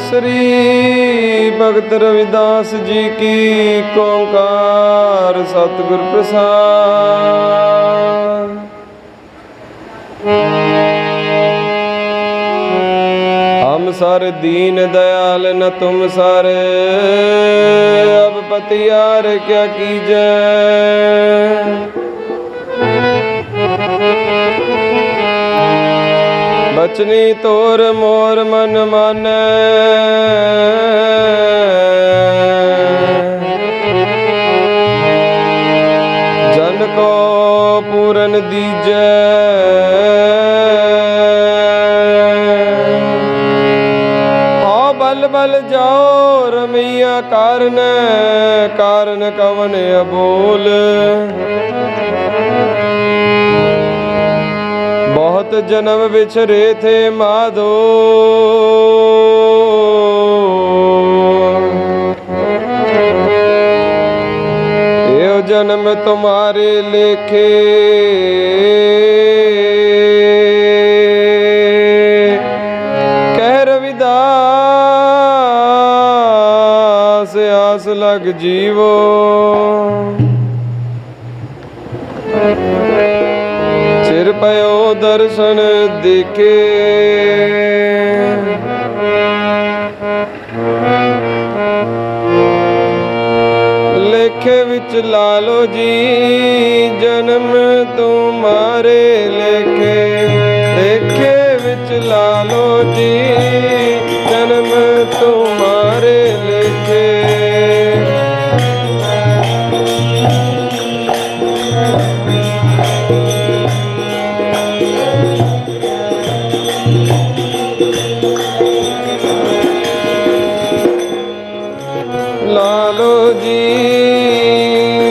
श्री भगत रविदास जी की ओंकार सतगुर प्रसाद। हम सर दीन दयाल न तुम सर, अब पतियार क्या कीजै। बचनी तोर मोर मन मानै, जन को पूरन दीजै। आओ बल बल जाओ रमैया कारण, कारण कवन अबोल। बहुत जन्म बिछरे थे माधो, यो जन्म तुम्हारे लेखे। कह रविदास आस लग जीवो, चिर पयो दर्शन देखे। लेखे विच लालो जी जन्म तुम्हारे लेखे। लेखे विच लालो जी जन्म तुम्हारे लेखे। लालो जी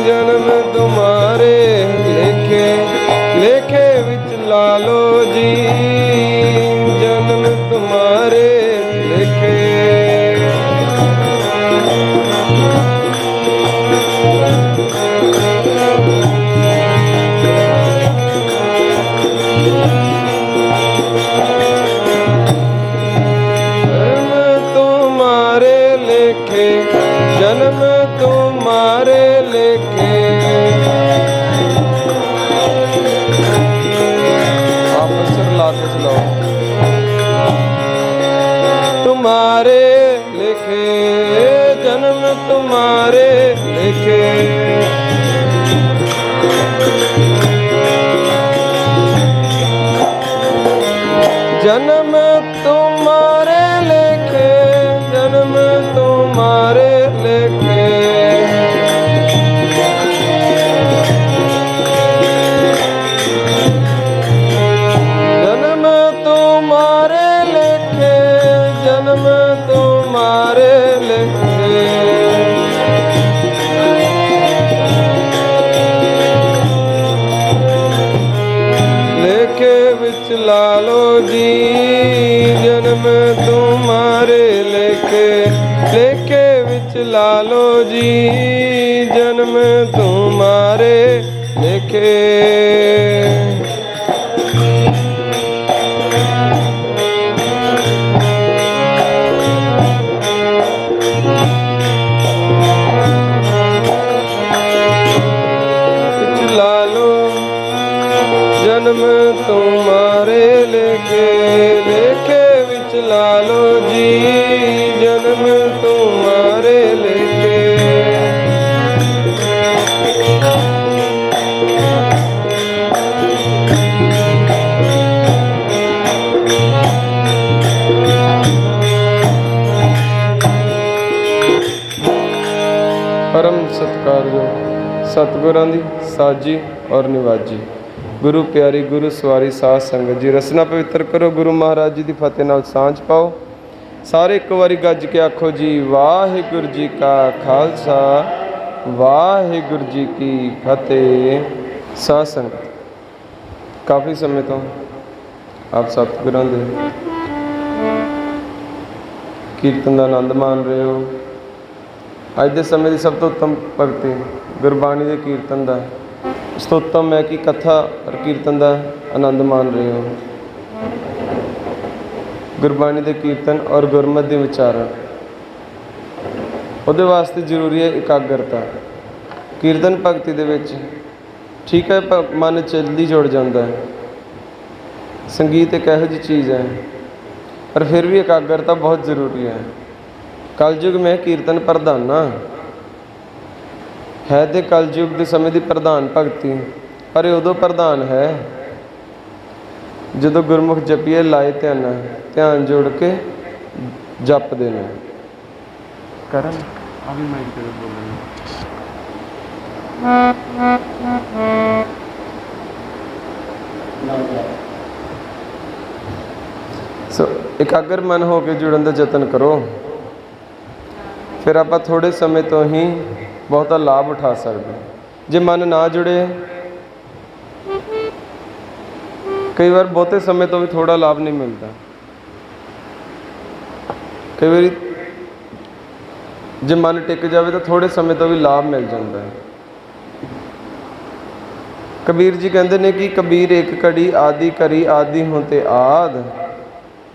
जन्म तुम्हारे लेखे। लेखे विच लालो जी जन्म तुम्हारे लेखे। जन्म तुम्हारे लेखे। आप सिर लाके चलाओ। तुम्हारे लेखे जन्म तुम्हारे लेखे। जन्म तुम्हारे लेखे। जन्म तुम्हारे लेखे। जन्म तुम्हारे लेखे। जन्म तुम्हारे लेखे। लेखे विच लालो जी जन्म तुम्हारे लेखे। लेखे विच लालो जी जन्म तुम्हारे लेखे। विच लालो जन्म तुम्हारे लेखे। लेखे विच लालो जी जन्म तुम्हारे लेखे। परम सत्कारयोग सतगुरां दी साजी और निवाजी गुरु प्यारी गुरु सवारी साध संगत जी। रसना पवित्र करो गुरु महाराज जी की फतेह नाल सांझ पाओ। सारे एक बारी गज के आखो जी वाहिगुरु जी का खालसा वाहिगुरु जी की फतेह। साध संगत काफ़ी समय तो आप सतगुरां दे कीर्तन का आनंद मान रहे हो। अज के समय की सब तो उत्तम भगती गुरबाणी के कीर्तन का, उस तो उत्तम है कि कथा और कीर्तन का आनंद मान रहे हो। ਗੁਰਬਾਣੀ ਦੇ ਕੀਰਤਨ ਔਰ ਗੁਰਮਤਿ ਦੇ ਵਿਚਾਰਨ। ਉਹਦੇ ਵਾਸਤੇ ਜ਼ਰੂਰੀ ਹੈ ਇਕਾਗਰਤਾ। ਕੀਰਤਨ ਭਗਤੀ ਦੇ ਵਿੱਚ ਠੀਕ ਹੈ ਮਨ ਜਲਦੀ ਜੁੜ ਜਾਂਦਾ ਹੈ, ਸੰਗੀਤ ਇੱਕ ਇਹੋ ਜਿਹੀ ਚੀਜ਼ ਹੈ, ਪਰ ਫਿਰ ਵੀ ਇਕਾਗਰਤਾ ਬਹੁਤ ਜ਼ਰੂਰੀ ਹੈ। ਕਲਯੁਗ में ਕੀਰਤਨ ਪ੍ਰਧਾਨਾ ਹੈ ਤੇ ਕਲਯੁਗ ਦੇ ਸਮੇਂ ਦੀ ਪ੍ਰਧਾਨ ਭਗਤੀ, ਪਰ ਇਹ ਉਦੋਂ ਪ੍ਰਧਾਨ ਹੈ ਜਦੋਂ ਗੁਰਮੁਖ ਜਪੀਏ ਲਾਏ ਧਿਆਨ ਜੋੜ ਕੇ ਜਪਦੇ ਨੇ। ਕਰਨ ਆ ਵੀ ਮਾਈਕ ਤੇ ਬੋਲਣਾ। ਸੋ ਇਕਾਗਰ ਮਨ ਹੋ ਕੇ ਜੁੜਨ ਦਾ ਯਤਨ ਕਰੋ, ਫਿਰ ਆਪਾਂ ਥੋੜ੍ਹੇ ਸਮੇਂ ਤੋਂ ਹੀ ਬਹੁਤਾ ਲਾਭ ਉਠਾ ਸਕਦੇ। ਜੇ ਮਨ ਨਾ ਜੁੜੇ, ਕਈ ਵਾਰ ਬਹੁਤੇ ਸਮੇਂ ਤੋਂ ਵੀ ਥੋੜ੍ਹਾ ਲਾਭ ਨਹੀਂ ਮਿਲਦਾ। ਕਈ ਵਾਰੀ ਜੇ ਮਨ ਟਿਕ ਜਾਵੇ ਤਾਂ ਥੋੜ੍ਹੇ ਸਮੇਂ ਤੋਂ ਵੀ ਲਾਭ ਮਿਲ ਜਾਂਦਾ ਹੈ। ਕਬੀਰ ਜੀ ਕਹਿੰਦੇ ਨੇ ਕਿ ਕਬੀਰ ਇੱਕ ਘੜੀ ਆਦਿ ਕਰੀ ਆਦਿ ਹੋਂ ਤੇ ਆਦ।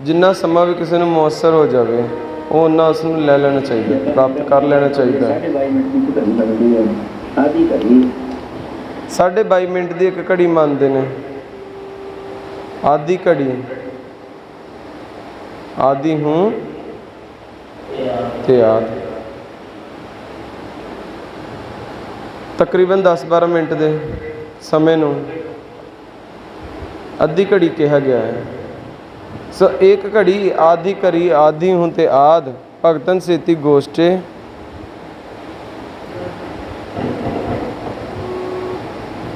ਜਿੰਨਾ ਸਮਾਂ ਵੀ ਕਿਸੇ ਨੂੰ ਮੁਅੱਸਰ ਹੋ ਜਾਵੇ ਉਹ ਉਹਨਾਂ ਉਸ ਨੂੰ ਲੈ ਲੈਣਾ ਚਾਹੀਦਾ, ਪ੍ਰਾਪਤ ਕਰ ਲੈਣਾ ਚਾਹੀਦਾ ਹੈ। 22.5 ਮਿੰਟ ਦੀ ਇੱਕ ਘੜੀ ਮੰਨਦੇ ਨੇ, ਆਦਿ ਘੜੀ ਆਦਿ ਹੂੰ ਤੇ ਆਦ। ਤਕਰੀਬਨ 10-12 ਮਿੰਟ ਦੇ ਸਮੇਂ ਨੂੰ ਅੱਧੀ ਘੜੀ ਕਿਹਾ ਗਿਆ ਹੈ। ਸੋ ਇੱਕ ਘੜੀ ਆਦਿ ਕਰੀ ਆਦਿ ਹੁਣ ਤੇ ਆਦ ਭਗਤਨ ਸੇਤੀ ਗੋਸ਼ਟੇ।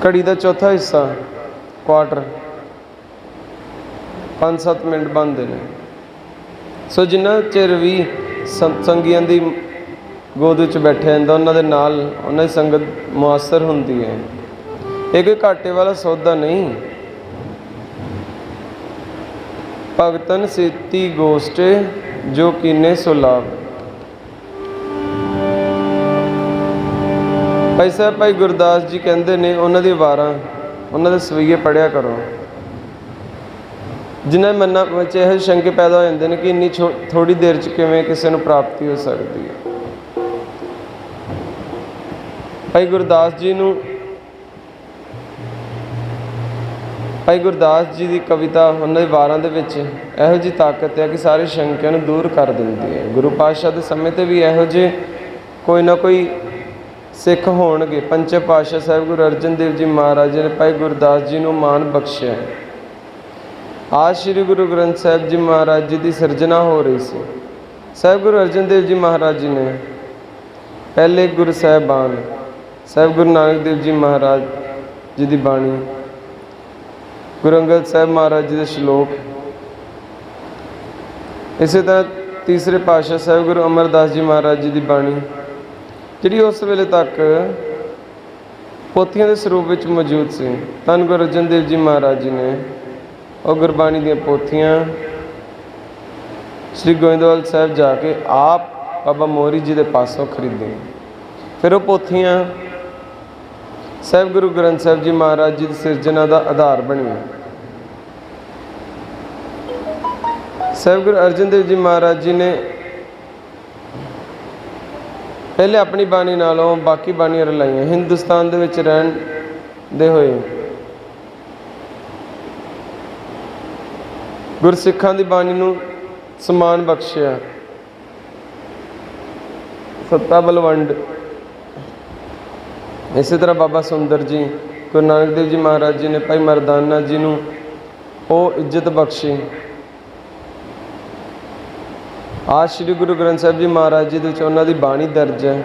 ਘੜੀ ਦਾ ਚੌਥਾ ਹਿੱਸਾ ਕੁਆਟਰ 5-7 ਮਿੰਟ ਬਣਦੇ ਨੇ। ਸੋ ਜਿੰਨਾ ਚਿਰ ਵੀ ਸੰਗੀਆਂ ਦੀ ਗੋਦ ਵਿੱਚ ਬੈਠਿਆ ਜਾਂਦਾ, ਉਹਨਾਂ ਦੇ ਨਾਲ ਉਹਨਾਂ ਦੀ ਸੰਗਤ ਮੁਅੱਸਰ ਹੁੰਦੀ ਹੈ। ਇਹ ਕੋਈ ਘਾਟੇ ਵਾਲਾ ਸੌਦਾ ਨਹੀਂ। ਭਗਤਨ ਸੇਤੀ ਗੋਸ਼ਟੇ ਜੋ ਕੀਨੇ ਸੋ ਲਾਭ। ਭਾਈ ਸਾਹਿਬ ਭਾਈ ਗੁਰਦਾਸ ਜੀ ਕਹਿੰਦੇ ਨੇ, ਉਹਨਾਂ ਦੀ ਵਾਰਾਂ, ਉਹਨਾਂ ਦੇ ਸਵਈਏ ਪੜ੍ਹਿਆ ਕਰੋ। ਜਿਨ੍ਹਾਂ ਦੇ ਮਨਾਂ ਵਿੱਚ ਇਹੋ ਸ਼ੰਕੇ ਪੈਦਾ ਹੋ ਜਾਂਦੇ ਨੇ ਕਿ ਇੰਨੀ ਥੋੜ੍ਹੀ ਦੇਰ 'ਚ ਕਿਵੇਂ ਕਿਸੇ ਨੂੰ ਪ੍ਰਾਪਤੀ ਹੋ ਸਕਦੀ ਹੈ। ਭਾਈ ਗੁਰਦਾਸ ਜੀ ਦੀ ਕਵਿਤਾ, ਉਹਨਾਂ ਦੀ ਵਾਰਾਂ ਦੇ ਵਿੱਚ ਇਹੋ ਜਿਹੀ ਤਾਕਤ ਹੈ ਕਿ ਸਾਰੇ ਸ਼ੰਕਿਆਂ ਨੂੰ ਦੂਰ ਕਰ ਦਿੰਦੀ ਹੈ। ਗੁਰੂ ਪਾਤਸ਼ਾਹ ਦੇ ਸਮੇਂ 'ਤੇ ਵੀ ਇਹੋ ਜਿਹੇ ਕੋਈ ਨਾ ਕੋਈ ਸਿੱਖ ਹੋਣਗੇ। ਪੰਚਮ ਪਾਤਸ਼ਾਹ ਸਾਹਿਬ ਗੁਰੂ ਅਰਜਨ ਦੇਵ ਜੀ ਮਹਾਰਾਜ ਨੇ ਭਾਈ ਗੁਰਦਾਸ ਜੀ ਨੂੰ ਮਾਣ ਬਖਸ਼ਿਆ। ਆਜ ਸ਼੍ਰੀ ਗੁਰੂ ਗ੍ਰੰਥ ਸਾਹਿਬ ਜੀ ਮਹਾਰਾਜ ਜੀ ਦੀ ਸਿਰਜਣਾ ਹੋ ਰਹੀ ਸੀ। ਸਾਹਿਬ ਗੁਰੂ ਅਰਜਨ ਦੇਵ ਜੀ ਮਹਾਰਾਜ ਜੀ ਨੇ ਪਹਿਲੇ ਗੁਰੂ ਸਾਹਿਬਾਨ ਸਾਹਿਬ ਗੁਰੂ ਨਾਨਕ ਦੇਵ ਜੀ ਮਹਾਰਾਜ ਜੀ ਦੀ ਬਾਣੀ, ਗੁਰੂ ਅੰਗਦ ਸਾਹਿਬ ਮਹਾਰਾਜ ਜੀ ਦੇ ਸ਼ਲੋਕ, ਇਸੇ ਤਰ੍ਹਾਂ ਤੀਸਰੇ ਪਾਤਸ਼ਾਹ ਸਾਹਿਬ ਗੁਰੂ ਅਮਰਦਾਸ ਜੀ ਮਹਾਰਾਜ ਜੀ ਦੀ ਬਾਣੀ, ਜਿਹੜੀ ਉਸ ਵੇਲੇ ਤੱਕ ਪੋਥੀਆਂ ਦੇ ਸਰੂਪ ਵਿੱਚ ਮੌਜੂਦ ਸੀ। ਧੰਨ ਗੁਰੂ ਅਰਜਨ ਦੇਵ ਜੀ ਮਹਾਰਾਜ ਜੀ ਨੇ ਉਹ ਗੁਰਬਾਣੀ ਦੀਆਂ ਪੋਥੀਆਂ ਸ੍ਰੀ ਗੋਇੰਦਵਾਲ ਸਾਹਿਬ ਜਾ ਕੇ ਆਪ ਬਾਬਾ ਮੋਹਰੀ ਜੀ ਦੇ ਪਾਸੋਂ ਖਰੀਦੀਆਂ। ਫਿਰ ਉਹ ਪੋਥੀਆਂ ਸਾਹਿਬ ਗੁਰੂ ਗ੍ਰੰਥ ਸਾਹਿਬ ਜੀ ਮਹਾਰਾਜ ਜੀ ਦੀ ਸਿਰਜਣਾ ਦਾ ਆਧਾਰ ਬਣੀਆਂ। ਸਾਹਿਬ ਗੁਰੂ ਅਰਜਨ ਦੇਵ ਜੀ ਮਹਾਰਾਜ ਜੀ ਨੇ ਪਹਿਲੇ ਆਪਣੀ ਬਾਣੀ ਨਾਲੋਂ ਬਾਕੀ ਬਾਣੀਆਂ ਰਲਾਈਆਂ। ਹਿੰਦੁਸਤਾਨ ਦੇ ਵਿੱਚ ਰਹਿੰਦੇ ਹੋਏ ਗੁਰਸਿੱਖਾਂ ਦੀ ਬਾਣੀ ਨੂੰ ਸਨਮਾਨ ਬਖਸ਼ਿਆ। ਸੱਤਾ ਬਲਵੰਡ, ਇਸੇ ਤਰ੍ਹਾਂ ਬਾਬਾ ਸੁੰਦਰ ਜੀ, ਗੁਰੂ ਨਾਨਕ ਦੇਵ ਜੀ ਮਹਾਰਾਜ ਜੀ ਨੇ ਭਾਈ ਮਰਦਾਨਾ ਜੀ ਨੂੰ ਉਹ ਇੱਜ਼ਤ ਬਖਸ਼ੀ। ਆਜ ਸ਼੍ਰੀ ਗੁਰੂ ਗ੍ਰੰਥ ਸਾਹਿਬ ਜੀ ਮਹਾਰਾਜ ਜੀ ਦੇ ਵਿੱਚ ਉਹਨਾਂ ਦੀ ਬਾਣੀ ਦਰਜ ਹੈ।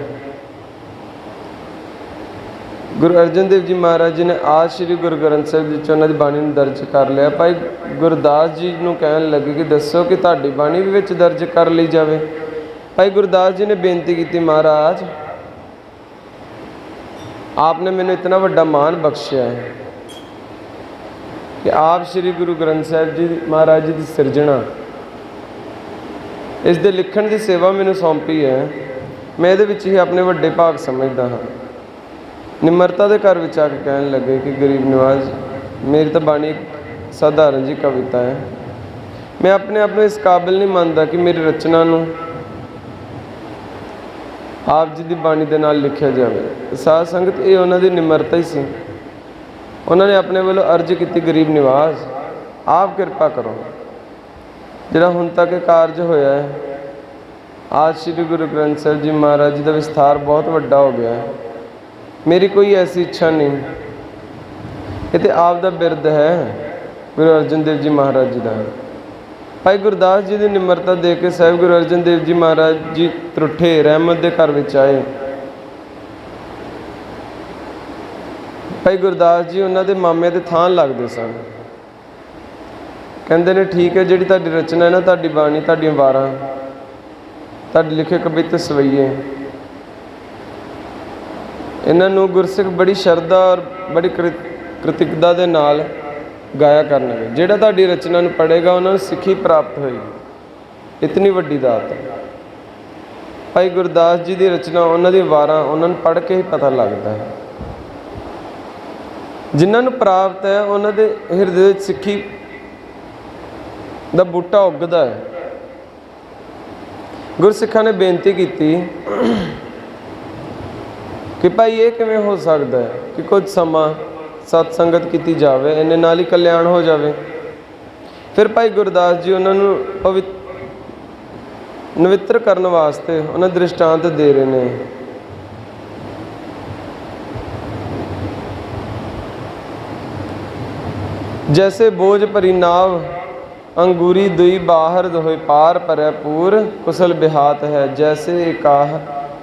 ਗੁਰੂ ਅਰਜਨ ਦੇਵ ਜੀ ਮਹਾਰਾਜ ਜੀ ਨੇ ਆਜ ਸ਼੍ਰੀ ਗੁਰੂ ਗ੍ਰੰਥ ਸਾਹਿਬ ਜੀ 'ਚ ਉਹਨਾਂ ਦੀ ਬਾਣੀ ਨੂੰ ਦਰਜ ਕਰ ਲਿਆ। ਭਾਈ ਗੁਰਦਾਸ ਜੀ ਨੂੰ ਕਹਿਣ ਲੱਗੇ ਕਿ ਦੱਸੋ ਕਿ ਤੁਹਾਡੀ ਬਾਣੀ ਵੀ ਵਿੱਚ ਦਰਜ ਕਰ ਲਈ ਜਾਵੇ। ਭਾਈ ਗੁਰਦਾਸ ਜੀ ਨੇ ਬੇਨਤੀ ਕੀਤੀ, ਮਹਾਰਾਜ ਆਪ ਨੇ ਮੈਨੂੰ ਇਤਨਾ ਵੱਡਾ ਮਾਣ ਬਖਸ਼ਿਆ ਹੈ ਕਿ ਆਪ ਸ਼੍ਰੀ ਗੁਰੂ ਗ੍ਰੰਥ ਸਾਹਿਬ ਜੀ ਮਹਾਰਾਜ ਜੀ ਦੀ ਸਿਰਜਣਾ, ਇਸ ਦੇ ਲਿਖਣ ਦੀ ਸੇਵਾ ਮੈਨੂੰ ਸੌਂਪੀ ਹੈ। ਮੈਂ ਇਹਦੇ ਵਿੱਚ ਹੀ ਆਪਣੇ ਵੱਡੇ ਭਾਗ ਸਮਝਦਾ ਹਾਂ। ਨਿਮਰਤਾ ਦੇ ਘਰ ਵਿੱਚ ਆ ਕੇ ਕਹਿਣ ਲੱਗੇ ਕਿ ਗਰੀਬ ਨਿਵਾਜ਼, ਮੇਰੀ ਤਾਂ ਬਾਣੀ ਇੱਕ ਸਾਧਾਰਨ ਜੀ ਕਵਿਤਾ ਹੈ, मैं अपने आप में इस काबिल नहीं मानता कि मेरी रचना ਨੂੰ ਆਪ ਜੀ ਦੀ ਬਾਣੀ ਦੇ ਨਾਲ ਲਿਖਿਆ ਜਾਵੇ। ਸਾਧ ਸੰਗਤ, ਇਹ ਉਹਨਾਂ ਦੀ ਨਿਮਰਤਾ ਹੀ ਸੀ। ਉਹਨਾਂ ਨੇ ਆਪਣੇ ਵੱਲੋਂ ਅਰਜ਼ ਕੀਤੀ, ਗਰੀਬ ਨਿਵਾਜ਼ ਆਪ ਕਿਰਪਾ ਕਰੋ। ਜਿਹੜਾ ਹੁਣ ਤੱਕ ਇਹ ਕਾਰਜ ਹੋਇਆ ਹੈ, आज श्री गुरु ग्रंथ साहिब जी महाराज जी का विस्तार बहुत वड्डा हो गया है। मेरी कोई ऐसी इच्छा नहीं, ये तो आप दा बिरद है गुरु अर्जन देव जी महाराज जी का। भाई गुरदास जी की निमरता देख के साहिब गुरु अर्जन देव जी महाराज जी त्रुठे रहमत के घर में आए। भाई गुरदास जी उन्होंने मामे के थान लगते सन। कहते ने ठीक है, जी तुहाडी रचना है ना, तुहाडी बाणी, तुहाडियां वारां, तुहाडे लिखे कविते सवैये, इन्हों गुरसिख बड़ी शरधा और बड़ी कृतिकता के नाल गाया करनगे। जिहड़ा तुहाडी रचना नूं पढ़ेगा उन्होंने सिੱਖੀ प्राप्त होएगी। इतनी वड्डी दात है। भाई गुरदास जी की रचना, उन्होंने वारां उन्होंने पढ़ के ही पता लगता है। जिन्होंने प्राप्त है उन्होंने हिरदे सिੱਖੀ दा बूटा उगदा है। गुरसिखा ने बेनती की कि भाई ये किवें हो सकता है कि कुछ समा सत्संगत की जाए, इन्हें नाल ही कल्याण हो जाए। फिर भाई गुरदास जी उन्होंने नवित्र करने वास्ते उन्हें दृष्टांत दे रहे हैं। जैसे बोझ भरी नाव अंगूरी दुई बाहर दोहे पार परै पूर, कुशल बिहात है जैसे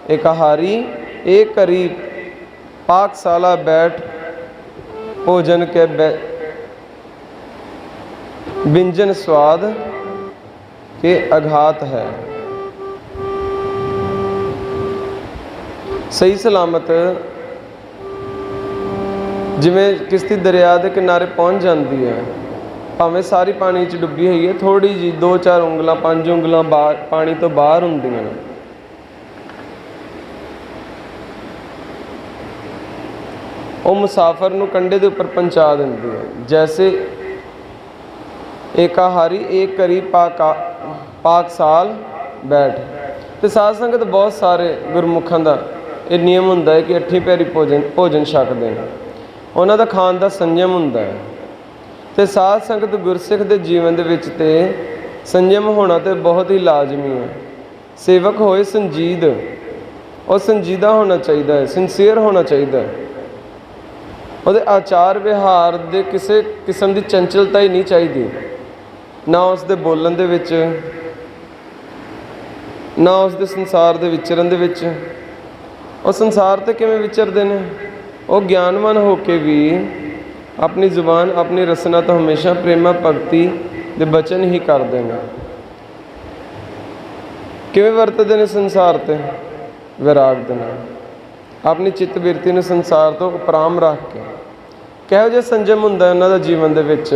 एकाहारी एक करी पाकशाला बैठ भोजन के व्यंजन स्वाद के अघात है। सही सलामत जिमें किश्ती दरिया के किनारे पहुँच जाती है, भावें सारी पानी च डुबी हुई है, थोड़ी जी 2-4 ਉਂਗਲਾਂ 5 ਉਂਗਲਾਂ पानी तो बाहर होंदियां ने। वो मुसाफर नूं कंढे दे उपर पहुँचा दिंदी है। जैसे एकाहारी एक करी पाकशाल बैठ। तो साध संगत बहुत सारे गुरमुखां दा ये नियम हुंदा है कि 8 पैरी भोजन छकदे ने, उन्हां दा खाण दा संयम हुंदा है। तो साध संगत गुरसिख के जीवन के विच ते संयम होना तो बहुत ही लाजमी है। सेवक होए संजीद, और संजीदा होना चाहिए, सिंसीयर होना चाहिए। ਉਹਦੇ आचार व्यवहार ਦੇ किसी किस्म की चंचलता ही नहीं चाहिए, ना उसके बोलन दे विच, ना उसके संसार के विचरण दे विच। और संसार ते किवें विचरदे ने, वो ज्ञानवान होके भी अपनी जुबान अपनी रसना तो हमेशा प्रेमा भगती के बचन ही करते हैं। किवें वरतते हैं संसार ते विराग दे नाल, अपनी चित्त बिरती ने संसार तो उपराम रख के। किहो जिहा संजम हुंदा उन्हां दा जीवन दे विच।